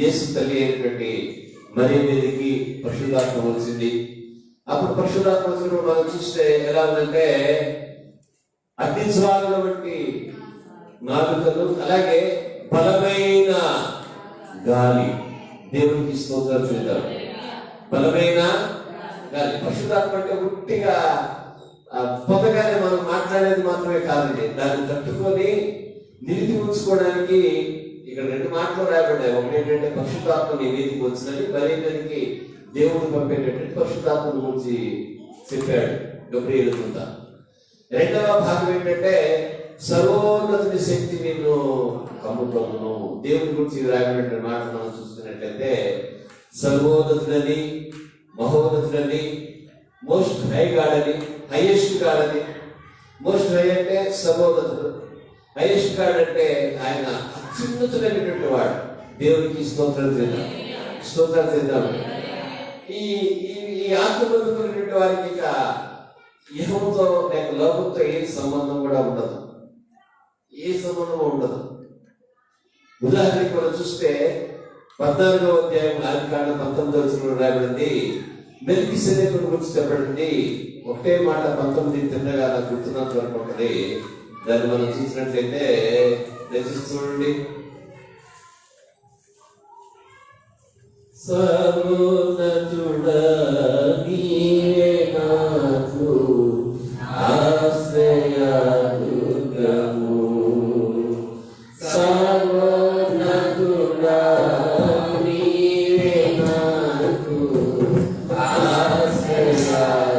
యేసు తల్లి అయినటువంటి మరియ మీదకి పరిశుద్ధాత్మ వచ్చింది. అప్పుడు పరిశుద్ధాత్మ వచ్చినప్పుడు మనం చూస్తే ఎలా ఉందంటే అగ్ని జ్వాలల వంటి నాలుకలు, అలాగే బలమైన గాలి. దేవునికి స్తోత్రం చేద్దాం. బలమైన గాలి. పరిశుద్ధాత్మ అంటే ఉట్టిగా పొందగానే మనం మాట్లాడేది మాత్రమే కాదండి, దాన్ని తట్టుకొని నిలిపి ఉంచుకోవడానికి ఇక్కడ 2 మాటలు రాయబడ్డాయి. ఒకటి ఏంటంటే పరిశుద్ధాత్మ నీ మీదికి వచ్చినది, మరిందరికి దేవుడు పంపేటటువంటి పరిశుద్ధాత్మను గురించి చెప్పాడు గబ్రియేలు దూత. 2వ భాగం ఏంటంటే సర్వోన్నతుని శక్తి నిన్ను కమ్ముకొనును. దేవుని గురించి రాయబడిన మాట మనం చూస్తున్నట్లయితే సర్వోన్నతులని, మహోన్నతులని, మోస్ట్ హై గాడని, హైయెస్ట్ గాడని. మోస్ట్ హై అంటే సర్వోన్నతుడు, హైయెస్ట్ గాడ్ అంటే ఆయన అత్యున్నతుడైనటువంటి వాడు. దేవునికి స్తోత్రం చేద్దాం, స్తోత్రం చేద్దాం. ఈ ఈ ఆత్మ పొందుకున్నటువంటి వారికి ఇక ఇహంతో లేక లోకంతో ఏ సంబంధం కూడా ఉండదు, ఏ సంబంధం ఉండదు. ఉదాహరణకి మనం చూస్తే 14వ అధ్యాయం ఆదికాండం 19వ వచనంలో రాయబడింది, మెల్కీసెదెకును గురించి చెప్పబడింది. ఒకటే మాట 19 తిన్నగా నాకు గుర్తున్నంత వరకు ఉంటుంది. దాన్ని మనం చూసినట్లయితే దయచేసి చూడండి. సర్వోన్నతుడా నీవే నాకు ఆశ్రయదుర్గము. సర్వోన్నతుడా నీవే నాకు ఆశ్రయదుర్గము.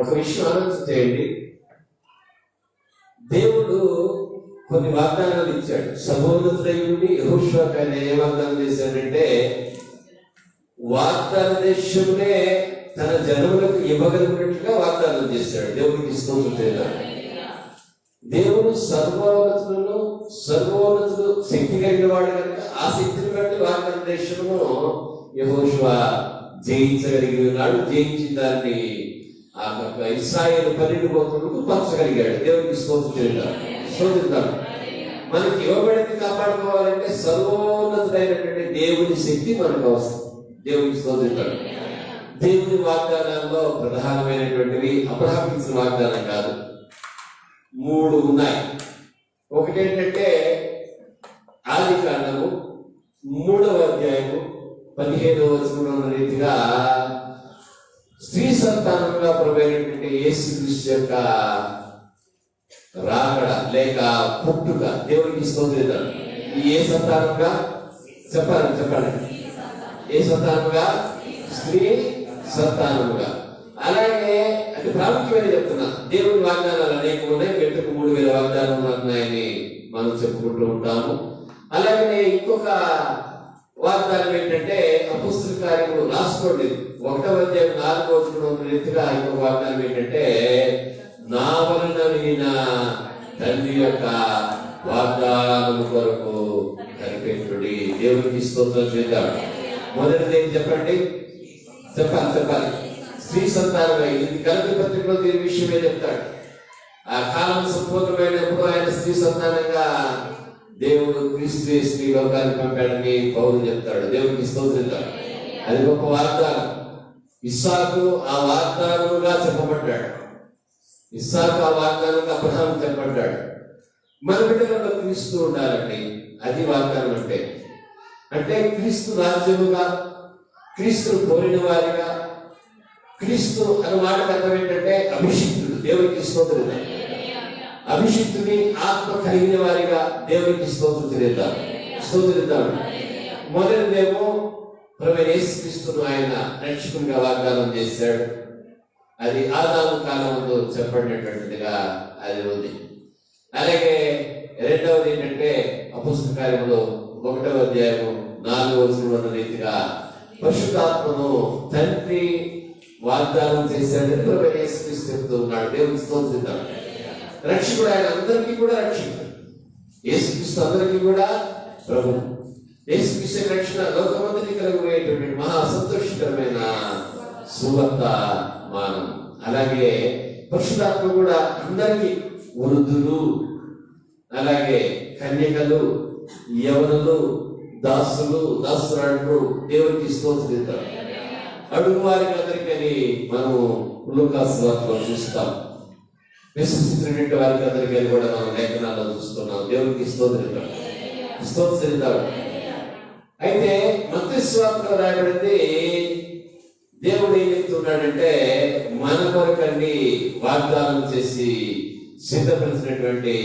ఒక విషయం ఆలోచన చేయండి. దేవుడు కొన్ని వాగ్దానాలు ఇచ్చాడు. సర్వోన్నతుడైన యెహోషువకు ఆయన ఏ వాగ్దానం చేశాడంటే వాగ్దాన దేశమునే తన జనములకు ఇవ్వగలిగినట్లుగా వాగ్దానం చేశాడు. దేవుడికి స్తోత్రం చేద్దాం. దేవుడు సర్వోన్నతుడు శక్తి కలిగిన వాడు కనుక ఆ శక్తిని బట్టి వాగ్దాన దేశమును యెహోషువ జయించగలిగి ఉన్నాడు. జయించిన దాన్ని ఆ ఇశ్రాయేలు 12 గోత్రులకు పంచగలిగాడు. దేవుడికి స్తోత్రం చేద్దాం, స్తోత్రిద్దాం. మనకి ఇవ్వబడింది కాపాడుకోవాలంటే సర్వోన్నతుడైనటువంటి దేవుని శక్తి మనకు అవసరం. దేవుడికి స్తోత్రిద్దాం. దేవుని వాగ్దానాల్లో ప్రధానమైనటువంటివి అబ్రహాము ఇచ్చిన వాగ్దానం కాదు, 3 ఉన్నాయి. ఒకటి ఏంటంటే ఆది కాండము 3వ అధ్యాయము 15వ వచనంలో ఉన్న రీతిగా స్త్రీ సంతానంగా ప్రభువైనటువంటి యేసుక్రీస్తు యొక్క రాకడ లేక పుట్టుక దేవునికి స్తోత్రం. ఈ ఏ సంతానంగా చెప్పండి ఏ సంతానముగా? స్త్రీ సంతానముగా. అలాగే అంటే ప్రాముఖ్యమైన చెప్తున్నా, దేవుని వాగ్దానాలు అనేక ఉన్నాయి. గంటకు 3000 వాగ్దానాలు ఉన్నాయని మనం చెప్పుకుంటూ ఉంటాము. అలాగే ఇంకొక వాగ్దానం ఏంటంటే అపొస్తలుల కార్యములు రాసుకోండి 1వ అధ్యాయం 4వ వచనంలో ఉన్న రీతిగా ఇంకొక వాగ్దానం ఏంటంటే నా వలన వినిన తండ్రి యొక్క వాగ్దానము కొరకు కనిపెట్టుడి. దేవునికి స్తోత్రం చేద్దాం. మొదటిది ఏం చెప్పండి? చెప్పాలి. స్త్రీ సంతానమే. ఇది గలతీ పత్రికలో దీని విషయమే చెప్తాడు. ఆ కాలం సంపూర్ణమైనప్పుడు ఆయన స్త్రీ సంతానంగా దేవుడు క్రీస్తు స్త్రీ లోకానికి పంపాడని పౌరులు చెప్తాడు. దేవునికి స్తోత్రం. అది గొప్ప వాగ్దానం. ఇస్సాకు ఆ వాగ్దానముగా చెప్పబడ్డాడు. ఇస్సాకు ఆ వాగ్దానంగా అబ్రహాము చెప్పబడ్డాడు. మన బిడ్డలలో క్రీస్తు ఉండాలండి. అది వాగ్దానం అంటే క్రీస్తు రాజ్యముగా, క్రీస్తును కోరిన వారిగా. క్రీస్తు అనే మాటకు అర్థం ఏంటంటే అభిషిక్తుడు. దేవునికి స్తోత్రం. అభిషిక్తుని ఆత్మ కలిగిన వారిగా దేవునికి స్తోత్రిద్దాం. మొదటిదేమో ప్రభువైన యేసుక్రీస్తును ఆయన రక్షకునిగా వాగ్దానం చేశాడు. అది ఆదాము కాలంలో చెప్పబడినటువంటిదిగా అది ఉంది. అలాగే రెండవది ఏంటంటే అపొస్తలుల కార్యములు 1వ అధ్యాయము 4వ వచనంలో ఉన్న రీతిగా పరిశుద్ధాత్మను తండ్రి వాగ్దానం చేశాడని ప్రభువైన యేసుక్రీస్తు చెప్తూ ఉన్నాడు. దేవునికి స్తోత్రిద్దాం. రక్షకుడు ఆయన అందరికీ కూడా రక్షకుడు. యేసుక్రీస్తు అందరికీ కూడా ప్రభు. యేసుక్రీస్తు రక్షణ లోకమంతటి కలుగునేటువంటి మహా సంతోషకరమైన సువార్త మానం. అలాగే పరిశుద్ధాత్మ కూడా అందరికీ వృద్ధులు, అలాగే కన్యకలు, యవనులు, దాసురాళ్ళు దేవునికి స్తోత్రిద్దాం. అడుగు వారికి అందరికీ మనం లూకాసు సువార్తలో చూస్తాం. విశ్వసించినటువంటి వారికి అందరికీ కూడా మనం లేఖనాల్లో చూస్తున్నాం. దేవునికి స్తోత్రిద్దాం. అయితే మత్తయి సువార్తలో రాయబడింది దేవుడు ఏం చెప్తున్నాడంటే మన కొరకండి వాగ్దానం చేసి సిద్ధపరిచినటువంటి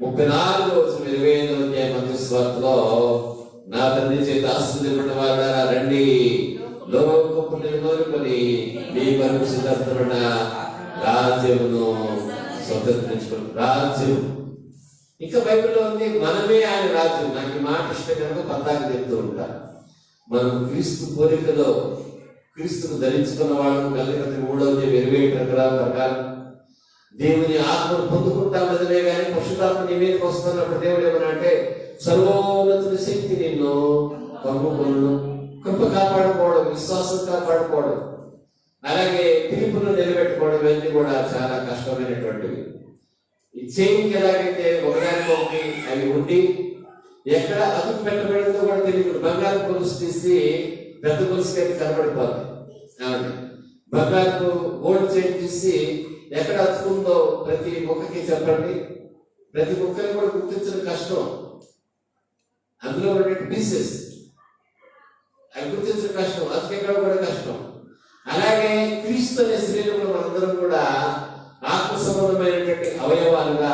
34వ వచనం 25వ అధ్యాయం మత్తయి సువార్తలో నా తండ్రి చేత ఆశీర్వదింపబడిన వారులారా రండి, లోకపు నిర్మూలుకొని మీ కొరకు సిద్ధపడిన రాజ్యమును స్వతంత్రించుకుని. రాజ్యం ఇంకా బైబిల్లో ఉంది, మనమే ఆయన రాజ్యం. నాకు ఈ మాట ఇష్టం కనుక పద్దాక చెప్తూ ఉంటాను. మనం క్రీస్తు కోరికలో క్రీస్తును ధరించుకున్న వాళ్ళు గలతీ 3వ అధ్యాయం 27 ప్రకారం దేవుని ఆత్మను పొందుకుంటాం నిజమే కానీ పరిశుద్ధాత్మ నీ మీదకి వస్తున్నప్పుడు దేవుడు ఏమన్నా అంటే సర్వోన్నతుని శక్తి నిన్ను కమ్ముకొను. కృప కాపాడుకోవడం, విశ్వాసం కాపాడుకోవడం, అలాగే పిలుపును నిలబెట్టుకోవడం ఇవన్నీ కూడా చాలా కష్టమైనటువంటివి. ఈ చైన్కి ఎలాగైతే ఒకదానికొకటి అవి ఉండి ఎక్కడ అదుపు పెట్టబడిందో కూడా తెలియదు. బంగారు గొలుసు తీసి పెద్ద గొలుసుకి అయితే కనబడిపోతుంది. బంగారు గోల్డ్ చైన్ తీసి ఎక్కడ అతుకుందో ప్రతి ముక్కకి చెప్పండి. ప్రతి ముక్కని కూడా గుర్తించడం కష్టం. అందులో ఉండే పీసెస్ అవి గుర్తించడం కష్టం, అతికెక్కడం కూడా కష్టం. అలాగే క్రీస్తు అనే శరీరంలో మనందరం కూడా ఆత్మ సంబంధమైనటువంటి అవయవాలుగా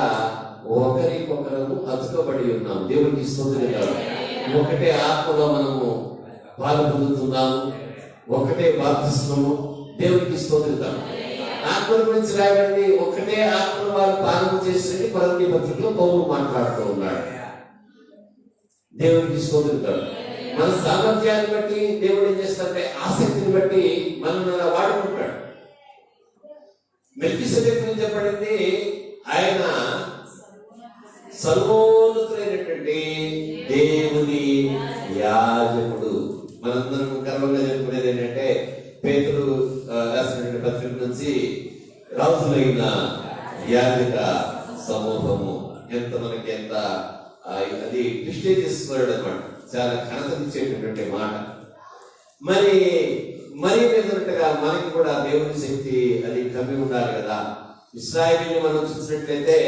ఒకరికొకరు అతుకబడి ఉన్నాం. దేవునికి స్తోత్రం. ఒకటే ఆత్మలో మనము పాలు పొందుతున్నాము, ఒకటే బాప్తిస్మము. దేవునికి స్తోత్రం. ఆత్మల గురించి రాయండి. ఒకటే ఆత్మ వారు పాలన చేసినట్టు కొరింథీ పత్రికలో పౌలు మాట్లాడుతూ ఉన్నాడు. దేవునికి స్తోత్రం. మన సామర్థ్యాన్ని బట్టి దేవుడు ఏం చేస్తాడంటే ఆసక్తిని బట్టి మనల్ని వాడుకుంటాడు. మెల్కీసెదెకు గురించి చెప్పబడింది ఆయన సర్వోన్నతుడైనటువంటి దేవుని యాజకుడు. మనందరం గర్వంగా చెప్పుకునేది ఏంటంటే పేతురు రాసినటువంటి పత్రిక నుంచి రాజులైన యాజక సమూహము. ఎంత అది ప్రిస్టేజియస్ అన్నమాట. చాలా ఘనతనిచ్చేటటువంటి మాట. మరి మీదన్నట్టుగా మనకి కూడా దేవుని శక్తి అది కమ్మి ఉండాలి కదా. ఇశ్రాయేలుని మనం చూసినట్లయితే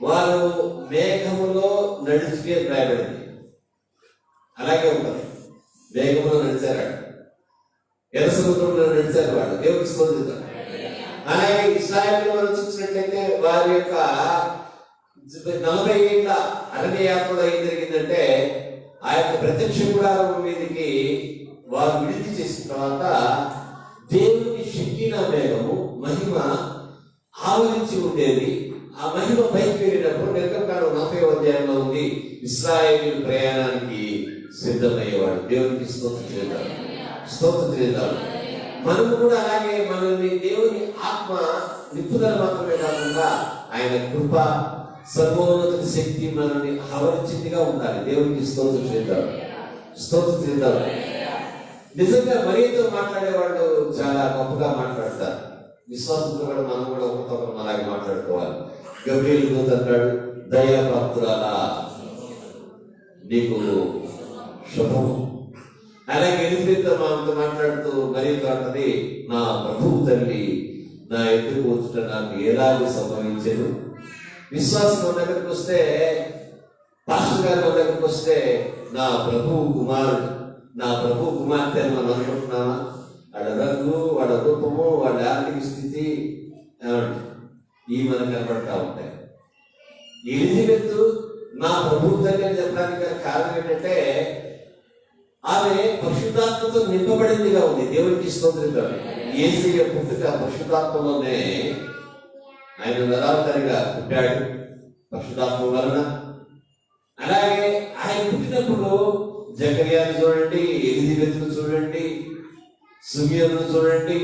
వారు మేఘములో నడిచికే రాయబడింది. అలాగే ఉంటుంది. మేఘములో నడిచారు, ఎర్ర సముద్రంలో నడిచారు వాళ్ళు. దేవుడికి స్తోత్రం. అలాగే ఇశ్రాయేలు మనం చూసినట్లయితే వారి యొక్క 40 ఏళ్ళ అరణ్య యాత్రలో ఏం జరిగిందంటే, ఆ యొక్క ప్రత్యక్ష గుడారం మీదకి వారు విడిది చేసిన తర్వాత దేవుని షిక్కిన మేఘము మహిమ ఆవరించి ఉండేది. ఆ మహిమ పైకి వెళ్ళినప్పుడు నిర్గమకాండం 40వ అధ్యాయంలో ఉంది, ఇశ్రాయేలు ప్రయాణానికి సిద్ధమయ్యేవాడు. దేవునికి స్తోత్రం చేద్దాం, స్తోత్రం చేద్దాం. మనము కూడా అలాగే మనల్ని దేవుని ఆత్మ నిప్పుదల మాత్రమే కాకుండా ఆయన కృప, సర్వోన్నత శక్తి మనల్ని ఆవరించిందిగా ఉండాలి. దేవునికి స్తోత్రం చేద్దాం, స్తోత్రం చేద్దాం. నిజంగా మరియతో మాట్లాడేవాళ్ళు చాలా గొప్పగా మాట్లాడతారు. విశ్వాసంతో కూడా మనం కూడా ఒకరితో అలాగే మాట్లాడుకోవాలి. గబ్రియలు దూత అన్నాడు, దయాప్రాప్తురాలా నీకు శుభం. అలాగే ఎలిజబెత్ మామతో మాట్లాడుతూ మరియతో అంటది, నా ప్రభువు తల్లి నా ఎదురు కూర్చుంటే నాకు ఎలాగో సంభవించదు. విశ్వాసం మన దగ్గరికి వస్తే, పాస్టర్ గారు మన దగ్గరికి వస్తే నా ప్రభువు కుమారుడు, నా ప్రభు కుమార్తె అని మనం అనుకుంటున్నామా? వాడ రంగు, వాడ రూపము, వాడి ఆర్థిక స్థితి ఈ మనకు కనబడతా ఉంటాయి. ఎలిజబెత్ నా ప్రభు తల్లి అని చెప్పడానికి కారణం ఏంటంటే ఆమె పరిశుద్ధాత్మతో నింపబడిందిగా ఉంది. దేవునికి స్తోత్రం. యేసయ్య పుట్టుక పరిశుద్ధాత్మలోనే, ఆయన నరావతారిగా పుట్టాడు పరిశుద్ధాత్మ వలన. అలాగే ఆయన పుట్టినప్పుడు జకర్యాను చూడండి, ఎలిజబెత్ను చూడండి, సుమియను చూడండి,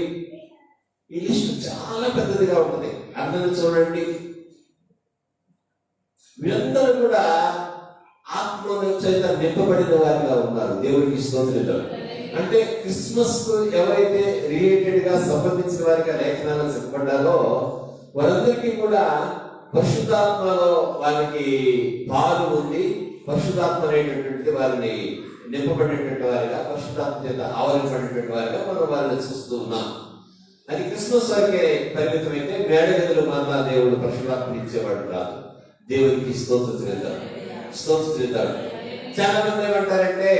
ఈ లిస్టు చాలా పెద్దదిగా ఉంటుంది. అందరూ చూడండి, వీళ్ళందరూ కూడా ఆత్మ చేత నింపబడిన వారిగా ఉన్నారు. దేవుడికి స్తోత్రం. అంటే క్రిస్మస్ కు ఎవరైతే రిలేటెడ్ గా సంబంధించిన వారిగా లేఖనాలు చెప్పబడ్డారో వారందరికీ కూడా పరిశుద్ధాత్మలో వారికి పాలు ఉంది. పరిశుద్ధాత్మ అనేటటువంటి వారిని నింపబడినటువంటి వారిగా, పరిశుద్ధాత్మ చేత ఆవరింపబడినటువంటి వారిగా మనం వారిని చూస్తూ ఉన్నాం. అది క్రిస్మస్ వరకే పరిమితం అయితే మేడగదులు మరలా దేవుడు పరిశుద్ధాత్మ ఇచ్చేవాడు కాదు. దేవునికి స్తోత్రం చేద్దాం, స్తోత్రం చేద్దాం. చాలా మంది ఏమంటారంటే,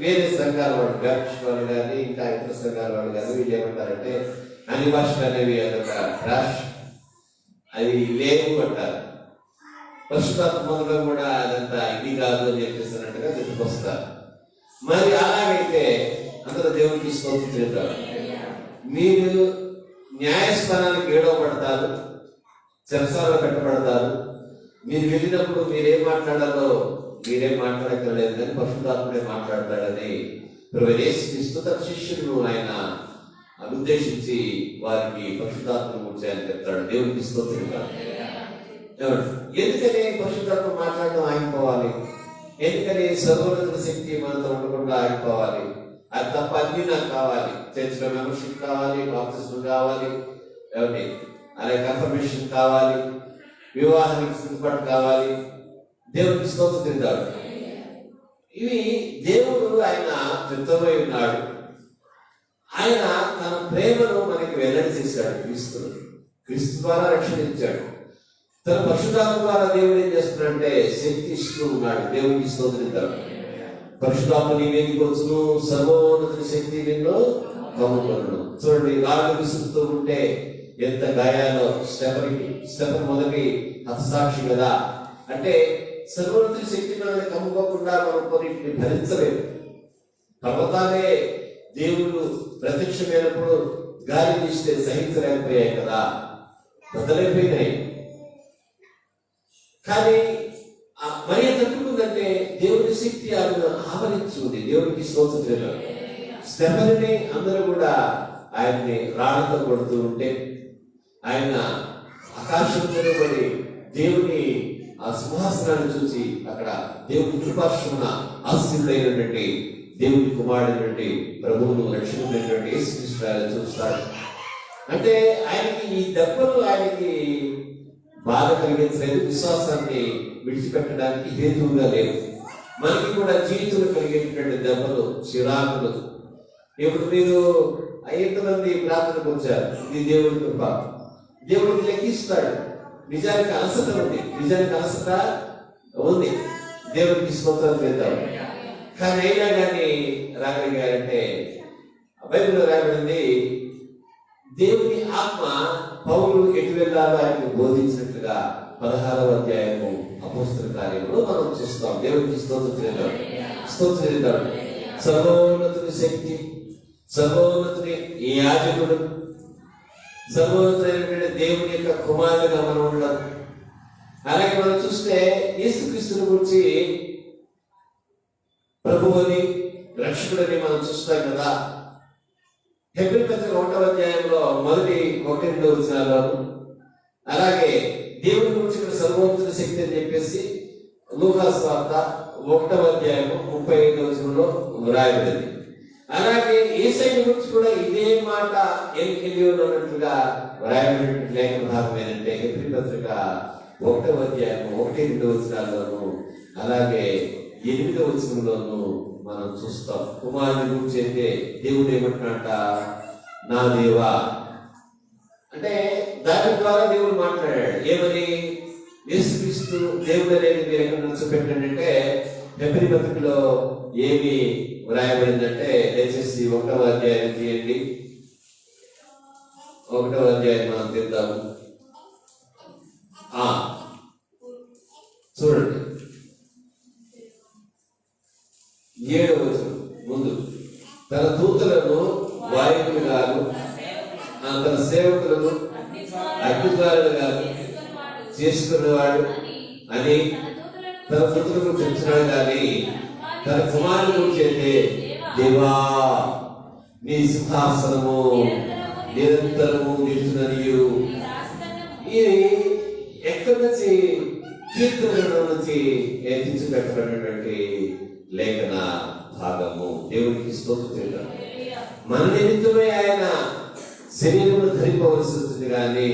వేరే సంఘాల వాళ్ళు, బ్యాప్టిస్ట్ వాళ్ళు కానీ ఇంకా ఇతర సంఘాల వాళ్ళు కానీ వీళ్ళు ఏమంటారంటే అన్ని భాషలు అనేవి అదొక రాష్, అది లేవు అంటారు. పరిశుద్ధాత్మలో కూడా అదంతా ఇది కాదు అని చెప్పేసినట్టుగా చెప్పుకొస్తారు. మరి అలాగైతే అందరూ దేవునికి స్తోత్రం చేద్దాం. మీరు న్యాయస్థానానికి ఏడవబడతారు, చెరసాలలో పెట్టబడతారు. మీరు వెళ్ళినప్పుడు మీరేం మాట్లాడాలో మీరేం మాట్లాడక్కర్లేదు, కానీ పరిశుద్ధాత్ముడే మాట్లాడతాడని యేసుక్రీస్తు తన శిష్యులను ఆయన ఉద్దేశించి వారికి పరిశుద్ధాత్మ గురించి చెప్తాడు. దేవునికి స్తోత్రం. ఎందుకని పరిశుద్ధాత్మ మాట్లాడడం ఆగిపోవాలి? ఎందుకని సర్వోన్నత శక్తి మనతో ఉండకుండా ఆగిపోవాలి? అది తప్ప అన్ని నాకు కావాలి. చర్చిలో మెంబర్షిప్ కావాలి, బాప్తిస్మం కావాలి, ఏమిటి అలాగే కన్ఫర్మేషన్ కావాలి, వివాహానికి సిద్ధపడి కావాలి. దేవునికి స్తోత్రం తింటాడు. ఇవి దేవుడు ఆయన చిత్తమై ఉన్నాడు. ఆయన తన ప్రేమను మనకి వెల్లడి చేశాడు. క్రీస్తు ద్వారా రక్షణ ఇచ్చాడు. తన పరిశుద్ధాత్మ ద్వారా దేవుడు ఏం చేస్తున్నాడంటే శక్తి ఇస్తూ ఉన్నాడు. దేవునికి స్తోత్రం తింటాడు. పరిశుద్ధాత్మ నీ మీదకి వచ్చును, సర్వోన్నత శక్తి నిన్ను కమ్ముకొనును. చూడండి, రాళ్ళు విసురుతూ ఉంటే ఎంత గాయాలో స్టెఫన్ మొదటి హతసాక్షి కదా. అంటే సర్వోన్నత శక్తి మనల్ని కమ్ముకోకుండా మనం కొన్నింటిని భరించలేము. పర్వతాలే దేవుడు ప్రత్యక్షమైనప్పుడు గాలి తీస్తే సహించలేకపోయాయి కదా, బద్దలైపోయినాయి. కానీ మరి తట్టుకుందంటే దేవుడి శక్తి ఆమెను ఆవరించుంది. దేవుడికి స్తోత్రం. స్టెఫెనుని అందరూ కూడా ఆయన్ని రాళ్లతో కొడుతూ ఉంటే ఆయన ఆకాశంలో పడి దేవుని ఆ సింహాసనాన్ని చూసి అక్కడ దేవుని కృపాశ్రమణ ఆశీర్వుడైనటువంటి దేవుని కుమారుడైనటువంటి ప్రభువును రక్షకుడైనటువంటి యేసుక్రీస్తు ఆయన చూస్తాడు. అంటే ఆయనకి ఈ దెబ్బలు ఆయనకి బాధ కలిగించలేదు, విశ్వాసాన్ని విడిచిపెట్టడానికి హేతువుగా లేవు. మనకి కూడా జీవితంలో కలిగేటువంటి దెబ్బలు, చిరాకులు. ఇప్పుడు మీరు 5 మంది ప్రార్థనకు వచ్చారు, ఇది దేవుడి కృప. దేవుడికి లెక్కిస్తాడు. నిజానికి అలసట ఉంది, దేవునికి స్తోత్రం చేద్దాం. కానీ అయినా కానీ రాగలిగారంటే బైబిల్లో రాబడింది, దేవుని ఆత్మ పౌలు ఎటు వెళ్ళాలో ఆయనకు బోధించినట్లుగా 16వ అధ్యాయము అపోస్తల కార్యంలో మనం చూస్తాం. దేవునికి స్తోత్రం చేద్దాం. సర్వోన్నతుని శక్తి, సర్వోన్నతుని ఈ యాజకుడు, సర్వోన్నతుడైనటువంటి దేవుని యొక్క కుమారుడిగా మనం ఉండడం. అలాగే మనం చూస్తే యేసుక్రీస్తుని గురించి ప్రభువుని రక్షకుడని మనం చూస్తాం కదా. హెబ్రీ పత్రిక 1వ అధ్యాయంలో మొదటి 1-2 వచనాల్లో, అలాగే దేవుని గురించి సర్వోన్నతుని శక్తి అని చెప్పేసి లూకా సువార్త 1వ అధ్యాయము 35వ వచనంలో వ్రాయబడింది. అలాగే యేసయ్య గురించి కూడా ఇదే మాట ఎన్నికల్లో ఉన్నట్లుగా వ్రాయబడిన లేఖన భాగం ఏంటంటే హెబ్రీ పత్రిక 1వ అధ్యాయము 1-2 వచనాల్లోనూ అలాగే 8వ వచనంలోనూ మనం చూస్తాం. కుమారుని గురించి అయితే దేవుడు ఏమంటున్నట, నా దేవా అంటే దాని ద్వారా దేవుడు మాట్లాడాడు. ఏమని? యేసుక్రీస్తు దేవుడు అనేది మీరు ఎక్కడ నుంచి పెట్టండి అంటే హెబ్రీ పత్రికలో ఏమి వ్రాయబడిందంటే, దయచేసి 1వ అధ్యాయం తీయండి. 1వ అధ్యాయం మనం తీద్దాము. చూడండి 7వ వచనం ముందు, తన దూతలను వాయువులుగాను తన సేవకులను అగ్నిద్వారులుగాను చేసుకున్నవాడు అని తన దూతలను చెప్తున్నాడు. కానీ తన కుమారుని గురించి అయితే, దేవా నీ సింహాసనము నిరంతరము నిలుచుననియు. ఇది ఎక్కడి నుంచి? కీర్తనల నుంచి ఎత్తించబెట్టబడినటువంటి లేఖన భాగము. దేవునికి స్తోత్రం. మన నిమిత్తమే ఆయన శరీరమును ధరింపవలసి ఉంటుంది, కానీ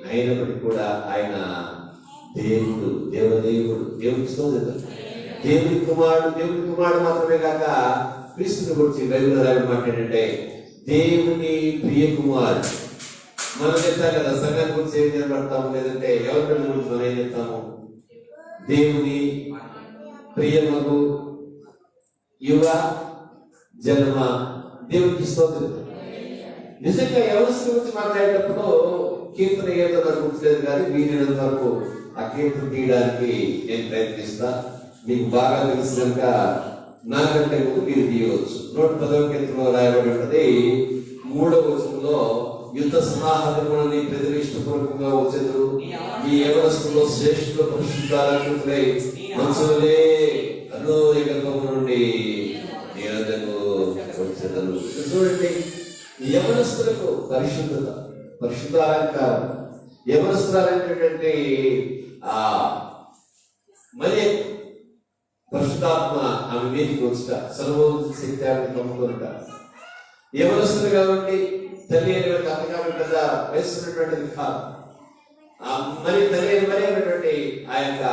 అయినప్పటికీ కూడా ఆయన దేవుడు, దేవదేవుడు, దేవునికి స్తోత్రం. దేవుని కుమారుడు మాత్రమే కాక క్రీస్తుని గురించి బైబిల్లో రాయబడిన మాట ఏంటంటే, దేవుని ప్రియ కుమారుడు. మనం చెప్తాం కదా, సంఘాన్ని గురించి ఏం నిలబడతాము, లేదంటే ఎవరి గురించి మనం ఏం చెప్తాము? దేవుని ప్రియమగు యువ జన్మ. దేవునికి స్తోత్రం. నిజంగా యవనస్తుల గురించి మాట్లాడేటప్పుడు కీర్తన ఏదో నాకు గుర్తులేదు, కానీ వీలైనంత వరకు ఆ కీర్తన తీయడానికి నేను ప్రయత్నిస్తా. మీకు బాగా తెలిసినాక నాకంటే ముందు మీరు తీయవచ్చు. 110వ కీర్తనలో రాయబడి ఉంటుంది 3వ వచనంలో, యుద్ధ సమాహారములని ప్రజలు ఇష్టపూర్వకంగా వచ్చేది, ఈ యవనస్తుల్లో శ్రేష్ఠుల పరిశుద్ధాలై మనసులే అన్నోయకల్పము నుండి వచ్చేదను. చూడండి, యవనస్తులకు పరిశుద్ధత, పరిశుద్ధాలంకారం, యవనస్తులైనటువంటి మరి పరిశుద్ధాత్మ ఆమె మీదికి వచ్చుట, సర్వోన్నత శక్తి ఆమె కమ్ముకొనుట. యవనస్తులు కాబట్టి తల్లి అనేటువంటి అత్త కాబట్టి కదా వేస్తున్నటువంటిది కాదు. మరి తల్లి అనేటువంటి ఆ యొక్క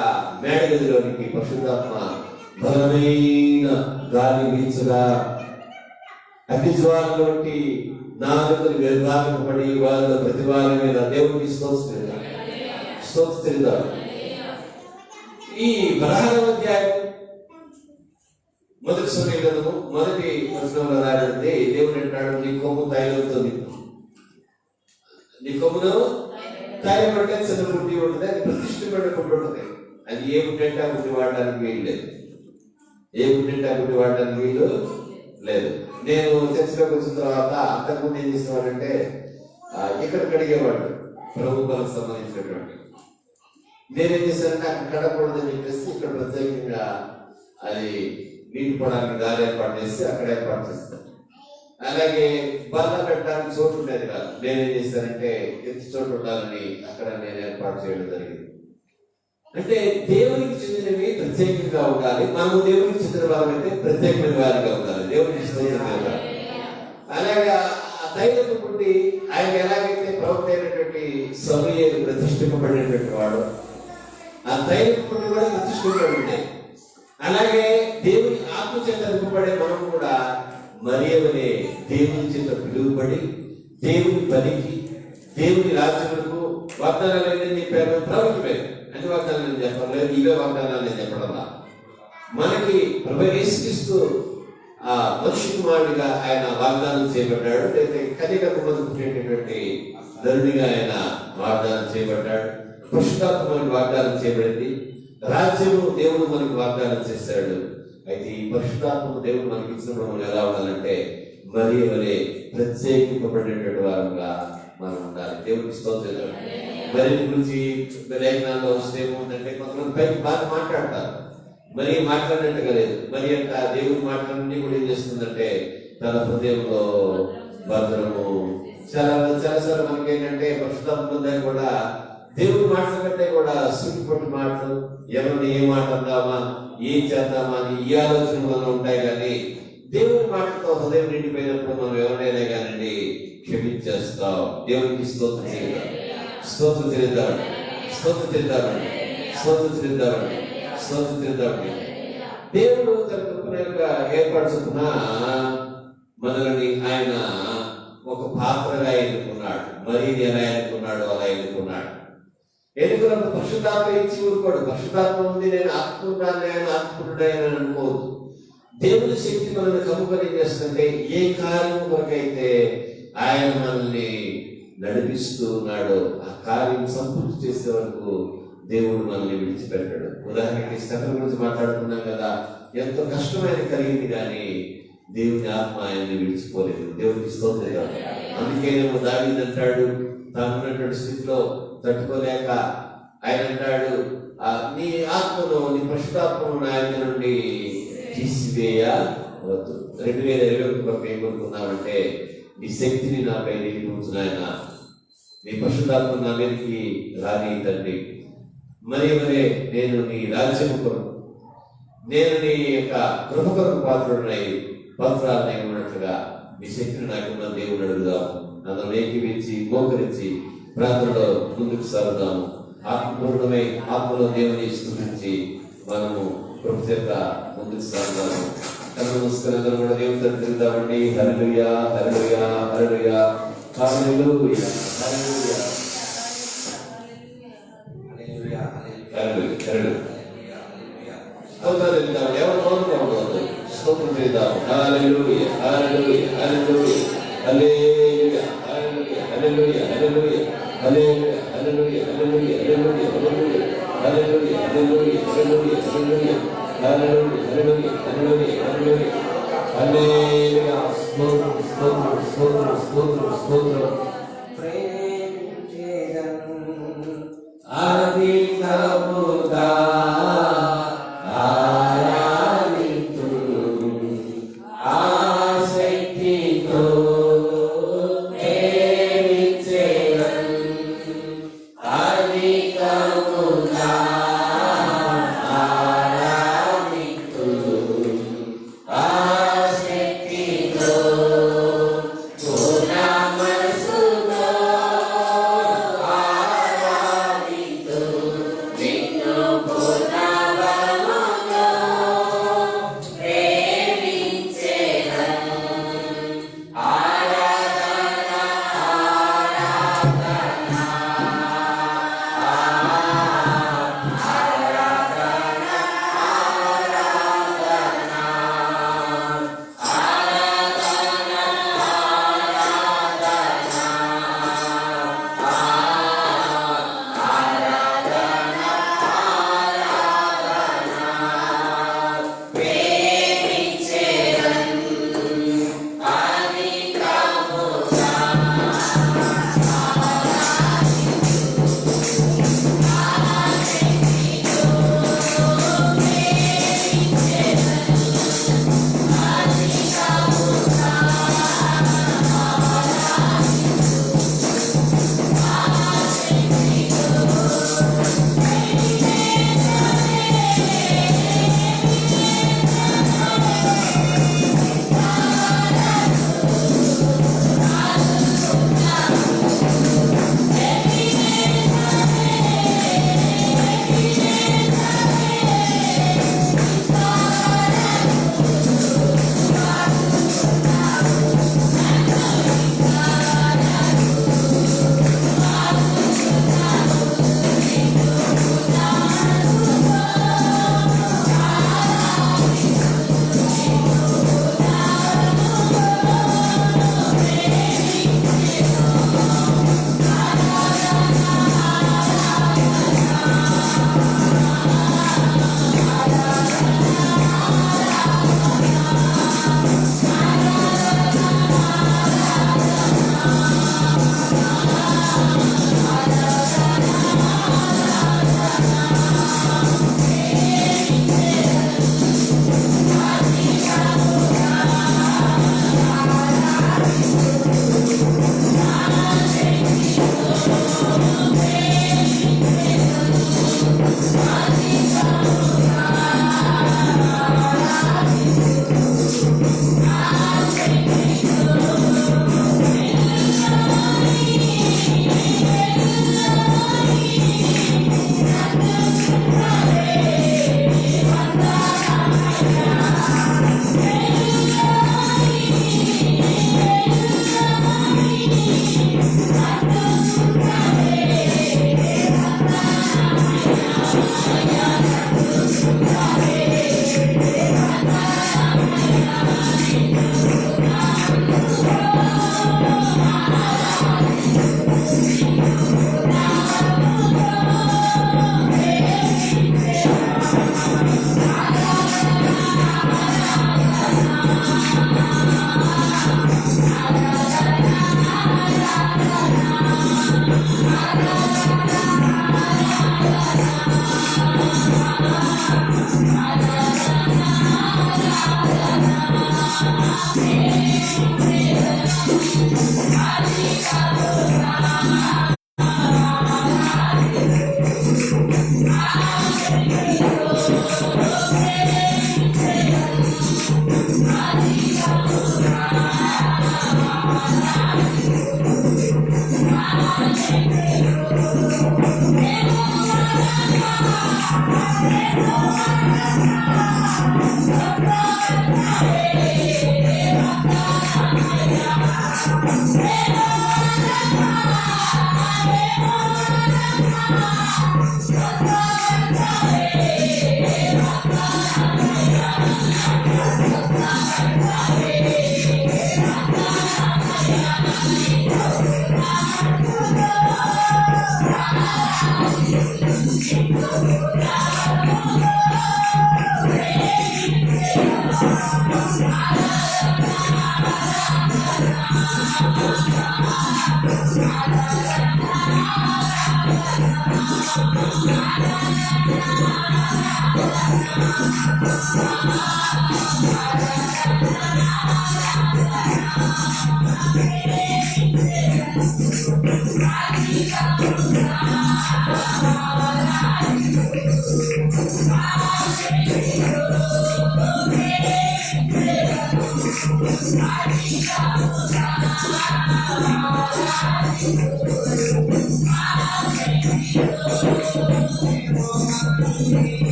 మేడ గదిలోనికి పరిశుద్ధాత్మ బలమైన గాలి వీచుగా అగ్నిజ్వాలలో వంటి నాలుగుని విభాగపడి వాళ్ళ ప్రతి వారి మీద దేవుడికి స్తోత్రిద్దాం. ఈ 16వ అధ్యాయం మొదటి సమయంలో మొదటి వచనంలో రాబడింది, దేవుడు అంటాడు, నీ కొమ్ము తైలంతో నింపు. నీ కొమ్మును తైలం అంటే చిన్న పుట్టి ఉంటుంది, అది ప్రతిష్ఠితమైన పుట్టి ఉంటుంది. అది ఏ పుట్టి అంటే ఆ పుట్టి వాడడానికి వీలు లేదు. ఏ పుట్టి అంటే ఆ పుట్టి వాడడానికి వీలు లేదు. నేను చర్చలోకి వచ్చిన తర్వాత అంతకుముందు ఏం చేసేవాడంటే ఇక్కడ కడిగేవాడు, ప్రభుత్వానికి సంబంధించినటువంటి. నేనేం చేశానంటే అక్కడ కడకూడదని చెప్పేసి ఇక్కడ ప్రత్యేకంగా అది నీటి పడానికి దారి ఏర్పాటు చేసి అక్కడ ఏర్పాటు చేస్తాను. అలాగే బల్ల పెట్టడానికి చోటు ఉండేది కాదు. నేనేం చేశానంటే ఎత్తు చోటు ఉండాలని అక్కడ నేను ఏర్పాటు చేయడం జరిగింది. అంటే దేవునికి చెందినవి ప్రత్యేకంగా ఉండాలి, మనము దేవునికి చెందిన వారైతే ప్రత్యేకమైన వారిగా ఉండాలి. దేవునికి చెందిన అలాగే ఆ తైలపు పుట్టి ఆయన ఎలాగైతే ప్రవక్త అయినటువంటి సమూయేలు ప్రతిష్ఠింపబడినటువంటి వాడు, ఆ తైలపు పుట్టి కూడా ప్రతిష్ఠింపబడి ఉంటాయి. అలాగే దేవుని ఆత్మ చేత నింపబడే మనం కూడా మరియవనే దేవుని చేత పిలువబడి దేవుని పనికి, దేవుని రాజ్యములకు వాగ్దానాలు ఏదైనా చెప్పారు ప్రభుత్వమే అన్ని వాగ్దానాలు నేను చెప్పలేదు, ఇవే వాగ్దానాలు నేను చెప్పడంలా. మనకి ప్రభు యేసుక్రీస్తు ఆ మనిషి కుమారుడిగా ఆయన వాగ్దానం చేయబడ్డాడు, లేకపోతే కన్యకకు పుట్టేటటువంటి ధరుడిగా ఆయన వాగ్దానం చేయబడ్డాడు. పరిశుద్ధాత్మ మనకి వాగ్దానం చేయబడింది. రాజ్యము దేవుడు మనకి వాగ్దానం చేశాడు. అయితే ఈ పరిశుద్ధాత్మ దేవుడు మనకి ఇచ్చినప్పుడు మనం ఎలా ఉండాలంటే మరి వలె ప్రత్యేకింపబడేటువంటి వారంగా మనం ఉండాలి. దేవుడికి స్తోత్రం. మరి గురించి లేఖనాల్లో వస్తే ఏముందంటే కొంతమంది పైకి బాగా మాట్లాడతారు, మరి మాట్లాడినట్టుగా లేదు. మరి అంట దేవుడి మాటలన్నీ కూడా ఏం చేస్తుందంటే తన హృదయంలో భద్రము. చాలాసార్లు మనకి ఏంటంటే పరిశుద్ధాత్మ కూడా దేవుడి మాటల కంటే కూడా సుట్టిపట్టు మాటలు, ఎవరిని ఏ మాట అందామా ఏం చేద్దామా అని ఈ ఆలోచనలు మనం ఉంటాయి. కానీ దేవుడి మాటతో హృదయం నిండిపోయినప్పుడు మనం ఎవరైనా కానీ క్షమించేస్తాం. దేవుడికి స్తోత్రం చేద్దాం, స్తోత్రం చేద్దామండి, స్తోత్రం చేద్దామండి, స్తోత్రం చేద్దామండి, స్తోత్రం చేద్దామండి. దేవుడు తన కృపణ యొక్క ఏర్పరచుకున్న మనల్ని ఆయన ఒక పాత్రగా ఎన్నుకున్నాడు. మరి ఎలా ఎన్నుకున్నాడు అలా ఎన్నుకున్నాడు. ఎన్నుకున్నప్పుడు పరిశుద్ధాత్మ ఇచ్చి ఊరుకోడు. పరిశుద్ధాత్మ ఉంది, నేను ఆత్మకున్నాను, ఆయన ఆత్మకున్నాను అనుకోదు. దేవుని శక్తి మనల్ని కనుగొని చేస్తుంటే ఏ కార్యం కొరకైతే ఆయన మనల్ని నడిపిస్తూ ఉన్నాడో ఆ కార్యం సంపూర్తి చేసే వరకు దేవుడు మనల్ని విడిచిపెట్టాడు. ఉదాహరణకి స్థలం గురించి మాట్లాడుకున్నాం కదా, ఎంతో కష్టమైన కలిగింది కానీ దేవుని ఆత్మ ఆయన్ని విడిచిపోలేదు. దేవుడికి స్తోత్రం. అందుకే నేను దావీదు అంటాడు, తానున్నటువంటి స్థితిలో తట్టుకోలేక ఆయన అంటాడు, నీ ఆత్మను నీ పరిశుద్ధాత్మను ఆయన నుండి తీసివేయవద్దు. 2021 వరకు ఏం కోరుకున్నామంటే నీ శక్తిని నాపై నిలిపించిన ఆయన, నీ పరిశుద్ధాత్మ నా మీదకి రాని తండ్రి. మరి నేను నీ రాజ్యము కొరకు, నేను నీ యొక్క కృప కొరకు పాత్రుడినై పత్రాలనై ఉన్నట్లుగా నీ శక్తిని నాకున్న దేవుడు అడుగుదాం. నన్ను ఏకీవించి మోకరించి ప్రార్థనలో ముందుకు సాగుదాము. ఆత్మపూర్ణమై ఆత్మలో దేవుని స్తుతించి మనము కృప చేత ముందుకు సాగుదాము. నమస్కారం కూడా దేవుని తిరుగుదామండి. హల్లెలూయా, హల్లెలూయా, హల్లెలూయా, హల్లెలూయా, హల్లెలూయా, ఎవరు కోరుకోవద్దు, స్తోత్రం చేద్దాం. హల్లెలూయా, హల్లెలూయా, హల్లెలూయా, హల్లెలూయా, హల్లెలూయా, హల్లెలూయా, హల్లెలూయా, హల్లెలూయా, హల్లెలూయా, హల్లెలూయా, హల్లెలూయా, హల్లెలూయా, హల్లెలూయా, హల్లెలూయా, హల్లెలూయా, హల్లెలూయా, హల్లెలూయా, హల్లెలూయా, స్తోత్రం, స్తోత్రం, స్తోత్రం, స్తోత్రం, స్తోత్రం. అధికముగా మనసు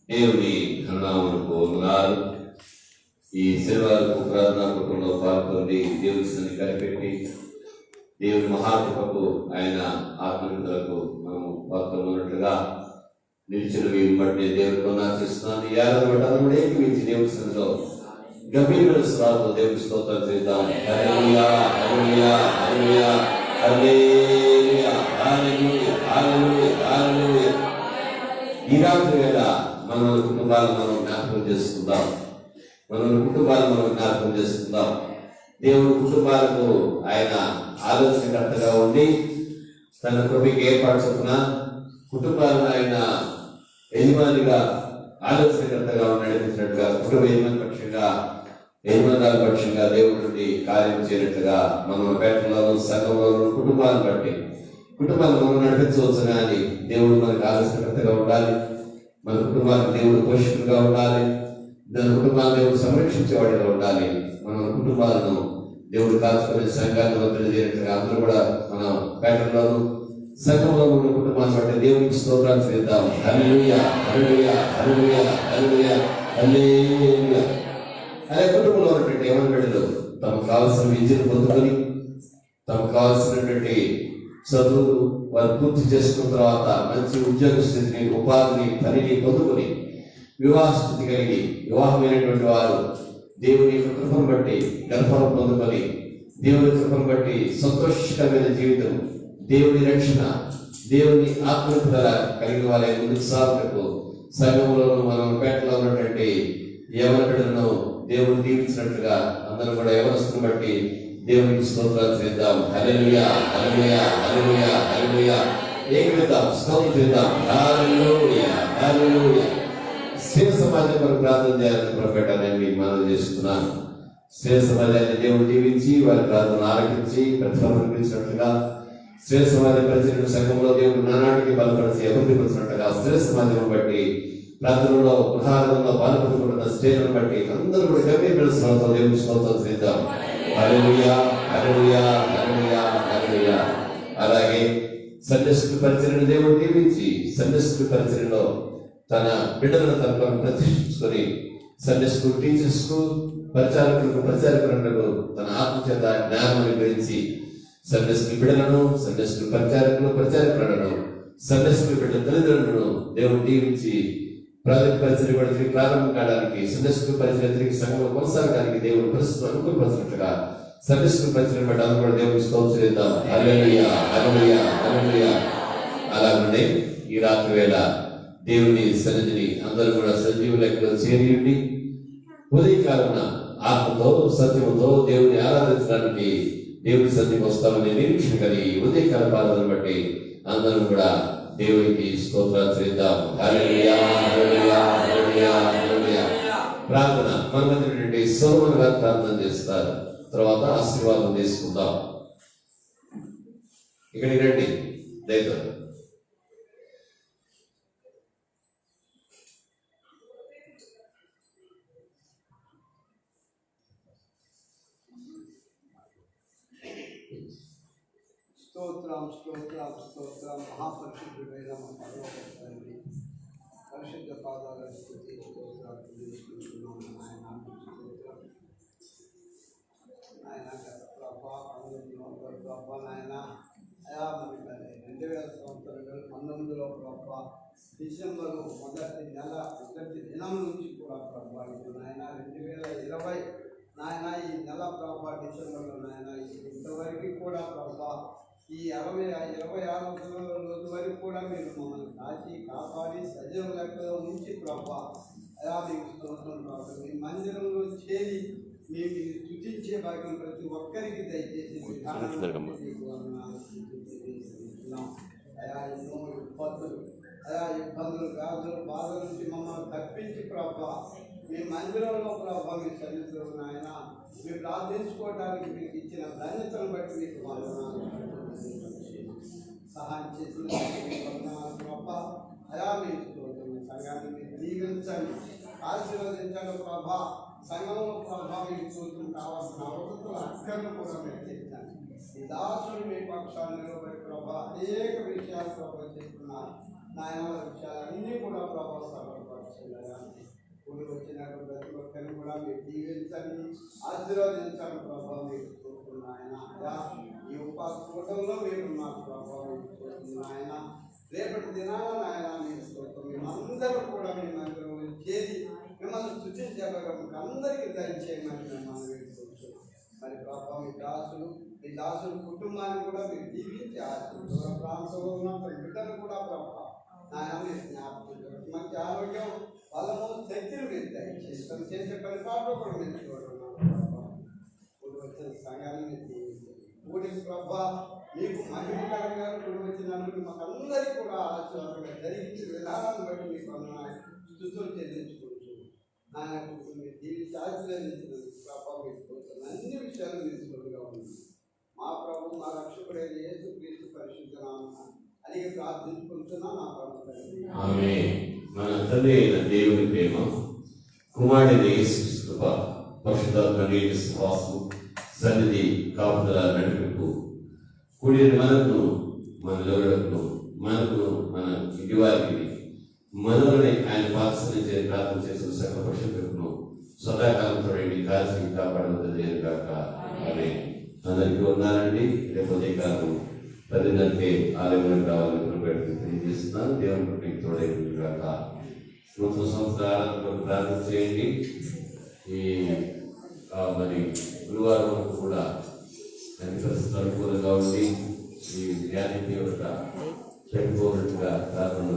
దేవుని ఘననామమునకు వందనాలు. ఈ శనివారపు ప్రార్థనా కూటంలో పాల్గొని దేవుని సన్నిధిని కనిపెట్టి దేవుని మహాకృపకు ఆయన ఆత్మీయులకు మనము పాల్గొన్నట్లుగా నిలిచిన వీరిని బట్టి దేవుడికి వందనాలు. ఏకమించి దేవుని సన్నిధిలో గంభీరమైన స్వరాలతో దేవుని స్తోత్రం చేద్దాం. హల్లెలూయా, హల్లెలూయా, హల్లెలూయా, హల్లెలూయా, హల్లెలూయా, హల్లెలూయా, హల్లెలూయా. ఈ రాత్రి వేళ మన కుటుంబాలను మనం జ్ఞాపకం చేసుకుందాం. మన కుటుంబాలను మనం జ్ఞాపకం చేసుకుందాం. దేవుడు కుటుంబాలకు ఆయన ఆలోచనకర్తగా ఉండి తన కృపకి ఏర్పాటు చొప్పున కుటుంబాలను ఆయన యజమానిగా ఆలోచనకర్తగా నడిపించినట్టుగా కుటుంబ యజమాని పక్షంగా యజమానుల పక్షంగా దేవుడి నుండి కార్యం చేయనట్టుగా మనం పేటలోను సంఘంలోను కుటుంబాలను బట్టి కుటుంబాన్ని మనం నడిపించవచ్చు. కానీ దేవుడు మనకు ఆలోచనకర్తగా ఉండాలి. మన కుటుంబానికి దేవుడు పోషకుడుగా ఉండాలి. దాని కుటుంబాన్ని దేవుడు సంరక్షించేవాడిగా ఉండాలి. మన కుటుంబాలను దేవుడు కాల్చుకునే సంఘాన్ని వద్దలు చేయనట్టుగా అందరూ కూడా మన పేటలోను సంఘంలో ఉన్న కుటుంబాన్ని బట్టి దేవునికి స్తోత్రాలు చేద్దాం. హల్లెలూయా, హల్లెలూయా, హల్లెలూయా, హల్లెలూయా, హల్లెలూయా. అదే కుటుంబంలో ఉన్నటువంటి యవన బిడ్డలు తమకు కావాల్సిన విద్యను పొందుకొని తమకు కావాల్సినటువంటి చదువులు వారు పూర్తి చేసుకున్న తర్వాత మంచి ఉద్యోగ స్థితిని, ఉపాధిని, పనిని పొందుకొని వివాహ స్థితి కలిగి వివాహమైనటువంటి వారు దేవుని కృపను బట్టి గర్భం పొందుకొని దేవుని కృపను బట్టి సంతోషకరమైన జీవితం, దేవుని రక్షణ, దేవుని ఆత్మీయత కలిగిన వారి ముందుకు సాగుటకు సంఘంలోనూ మనం పేటలో ఉన్నటువంటి యవనకులను దేవుని దీవించినట్లుగా అందరూ కూడా యవనస్తుని బట్టి దేవునికి స్తోత్రాలు చేద్దాం. హల్లెలూయా, హల్లెలూయా, హల్లెలూయా, హల్లెలూయా. ఏకమిద్దాం, స్తోత్రం చేద్దాం. హల్లెలూయా, హల్లెలూయా. స్త్రీ సమాజం కొరకు ప్రార్థన చేయాలని ప్రొఫెటాన్ని మీకు మనవి చేస్తున్నాను. స్త్రీ సమాజాన్ని దేవుడు దీవించి వారి ప్రార్థన ఆలకించి ప్రతిఫలం అనిపించినట్లుగా స్త్రీ సమాజ పరిచయం సంఘంలో దేవుడు నానాటికి బలపరిచి అభివృద్ధి పరిచినట్లుగా స్త్రీ సమాజం బట్టి ప్రార్థనలో ప్రహారంలో పాల్పడుకుంటున్న స్త్రీలను బట్టి అందరూ కూడా గంభీర స్తోత్రం దేవుని స్తోత్రం చేద్దాం. హల్లెలూయా, హల్లెలూయా, హల్లెలూయా, హల్లెలూయా. అలాగే సండే స్కూల్ పరిచయం దేవుడు దీవించి సండే స్కూల్ పరిచయంలో తన బిడ్డలను తన కొరకు ప్రతిష్ఠించుకొని సండే స్కూల్ టీచర్స్ కు పరిచారకులకు తన ఆత్మచేత జ్ఞానం గురించి సండే స్కూల్ బిడ్డలను, సండే స్కూల్ పరిచారకులను, సండే స్కూల్ బిడ్డల తల్లిదండ్రులను దేవుడు దీవించి ప్రాజెక్ట్ పరిచయం ప్రారంభం కావడానికి, సండే స్కూల్ పరిచయం సంఘంలో కొనసాగడానికి దేవుడు పరిస్థితులు అనుకూలపరిచినట్లుగా సండే స్కూల్ పరిచయం బట్టి అందరూ కూడా దేవుడికి స్తోత్రం చేద్దాం. హల్లెలూయా, హల్లెలూయా, హల్లెలూయా. అలాగే ఈ రాత్రి వేళ దేవుని సన్నిధిని అందరూ కూడా సజీవ లెక్కలో చేరి ఉండి ఉదయకాలన ఆత్మతో సత్యముతో దేవుని ఆరాధించడానికి దేవుని సన్నిధికి వస్తామని నిరీక్షణ కలిగి ఉదయకాల పాదలను బట్టి అందరం కూడా దేవునికి స్తోత్రాలు చేద్దాం. హల్లెలూయా, హల్లెలూయా, హల్లెలూయా, హల్లెలూయా. ప్రార్థన మనమంది సొలొమోను గారు ప్రార్థన చేస్తారు. తర్వాత ఆశీర్వాదం తీసుకుందాం. ఇక్కడికి రండి దయతో. స్తోత్రం, స్తోత్రం, స్తోత్రం. మహాపరిశుద్ధుడైన మా పరలోక తండ్రి, పరిశుద్ధ పాదాలను స్తుతి స్తోత్రాలు తెలుసుకుంటున్నాము నాయన. స్తోత్రం నాయన. ప్రభా ప్రభా నాయన అయా మరి 2000 సంవత్సరాలు 19లో ప్రభా డిసెంబరు మొదటి దినం నుంచి కూడా ప్రభా నాయన 2020 నాయన ఈ నెల ప్రభా డిసెంబర్లో నాయన ఇంతవరకు కూడా ప్రభా ఈ 26 రోజు వరకు కూడా మీరు మమ్మల్ని కాచి కాపాడి సజీవ లెక్కలో ఉంచి ప్రభా అలా మీకు స్తోత్రం ప్రభావం. మీ మందిరంలో చేరి మేము స్తుతించే భాగ్యం ప్రతి ఒక్కరికి దయచేసి అయా ఎన్నో ఇబ్బందులు వ్యాధులు బాధల నుంచి మమ్మల్ని తప్పించి ప్రభా మీ మందిరంలో ప్రభావ మీ సన్నిధిలో నాయన మీరు ప్రార్థించుకోవడానికి మీకు ఇచ్చిన ధన్యతను బట్టి మీకు వందనాలు సహాయం చేసిన ప్రభా అయా మీరు సంఘాన్ని మీరు దీవించండి, ఆశీర్వదించండి ప్రభా. సంఘంలో ప్రభా మీకు చూసిన కావాల్సిన అవసరాల అక్కర్ను కూడా మీరు తెచ్చండి. ఈ దాసులు మీ పక్షాన్ని నిలబడి ప్రభా అనేక విషయాలు ప్రభావ చేస్తున్నారు. నాయన విషయాలన్నీ కూడా ప్రభావ సఫలపరుచున్నాయి. ఇప్పుడు వచ్చినటువంటి ప్రతి ఒక్కరిని కూడా మీరు దీవించండి, ఆశీర్వదించండి ప్రభావ. మీరు చూస్తున్నాయన ఈ ఉపాస కూటంలో మీరు మా ప్రభావం చూస్తున్నాయన. రేపటి దినాన నాయన మీరు చూస్తాం. మేమందరూ కూడా మీ మందిరంలో చేసి మిమ్మల్ని స్తుతించగలము అందరికీ దయచేయమని మిమ్మల్ని వేడుకుంటున్నాం. మరి ప్రభావ మీ దాసులు కుటుంబాన్ని కూడా మీరు దీవించి దూర ప్రాంతంలో ఉన్న బిడ్డలు కూడా ప్రభావ నాయన మీరు జ్ఞాపకం మంచి ఆరోగ్యం బలము శక్తిని మీరు దయచేసి తను చేసే పరిపాలన కూడా మీరు చూడన్నాం. ఇప్పుడు వచ్చిన సంఘాన్ని మీరు దీవించండి. ఊరికి ప్రభా మీకు మహిమకరంగా ఇప్పుడు వచ్చినందుకు మాకు అందరికీ కూడా ఆశీర్వాదంగా జరిగించి విధానాన్ని బట్టి మీకు స్తుతులు చెల్లించుకుంటూ నాయన మీరు దీవించి ఆశీర్వదించినందుకు ప్రభావ మీకు అన్ని విషయాలు తీసుకుంటుగా ఉంది. మా ప్రభు మా రక్షకుడైన యేసు క్రీస్తు పరిశుద్ధ నామమున అడిగి ప్రార్థించుకుంటున్నా నా ప్రభు తండ్రి. ఆమేన్. మన తండ్రి అయిన దేవుని ప్రేమ, కుమారుడైన యేసు కృప, పరిశుద్ధాత్మ సహవాసము, సన్నిధి, కాపుదల, నడిపింపు కూడిన మనకు మన లోడుకు మనకు మన ఇంటి వారికి మనలోనే ఆయన పాత్ర ప్రార్థన చేసిన సకల పరిశుద్ధులను సదాకాలంతో కాల్చి కాపాడవద్దు కాక. ఆమేన్. అందరికీ ఉన్నారండి. రేపు ఉదయకాలం 10:30కి ఆలయంలోకి రావాలని తెలియజేస్తున్నాను. దేవుని పుట్టికి తోడైగాక. నూతన సంవత్సరాలకు ప్రార్థన చేయండి. ఈ మరి గురువారం వరకు కూడా అన్ని పరిస్థితులు అనుకూలంగా ఉండి ఈ వ్యాధి తీవ్రత చెప్పుకోనట్టుగా ప్రార్థనలు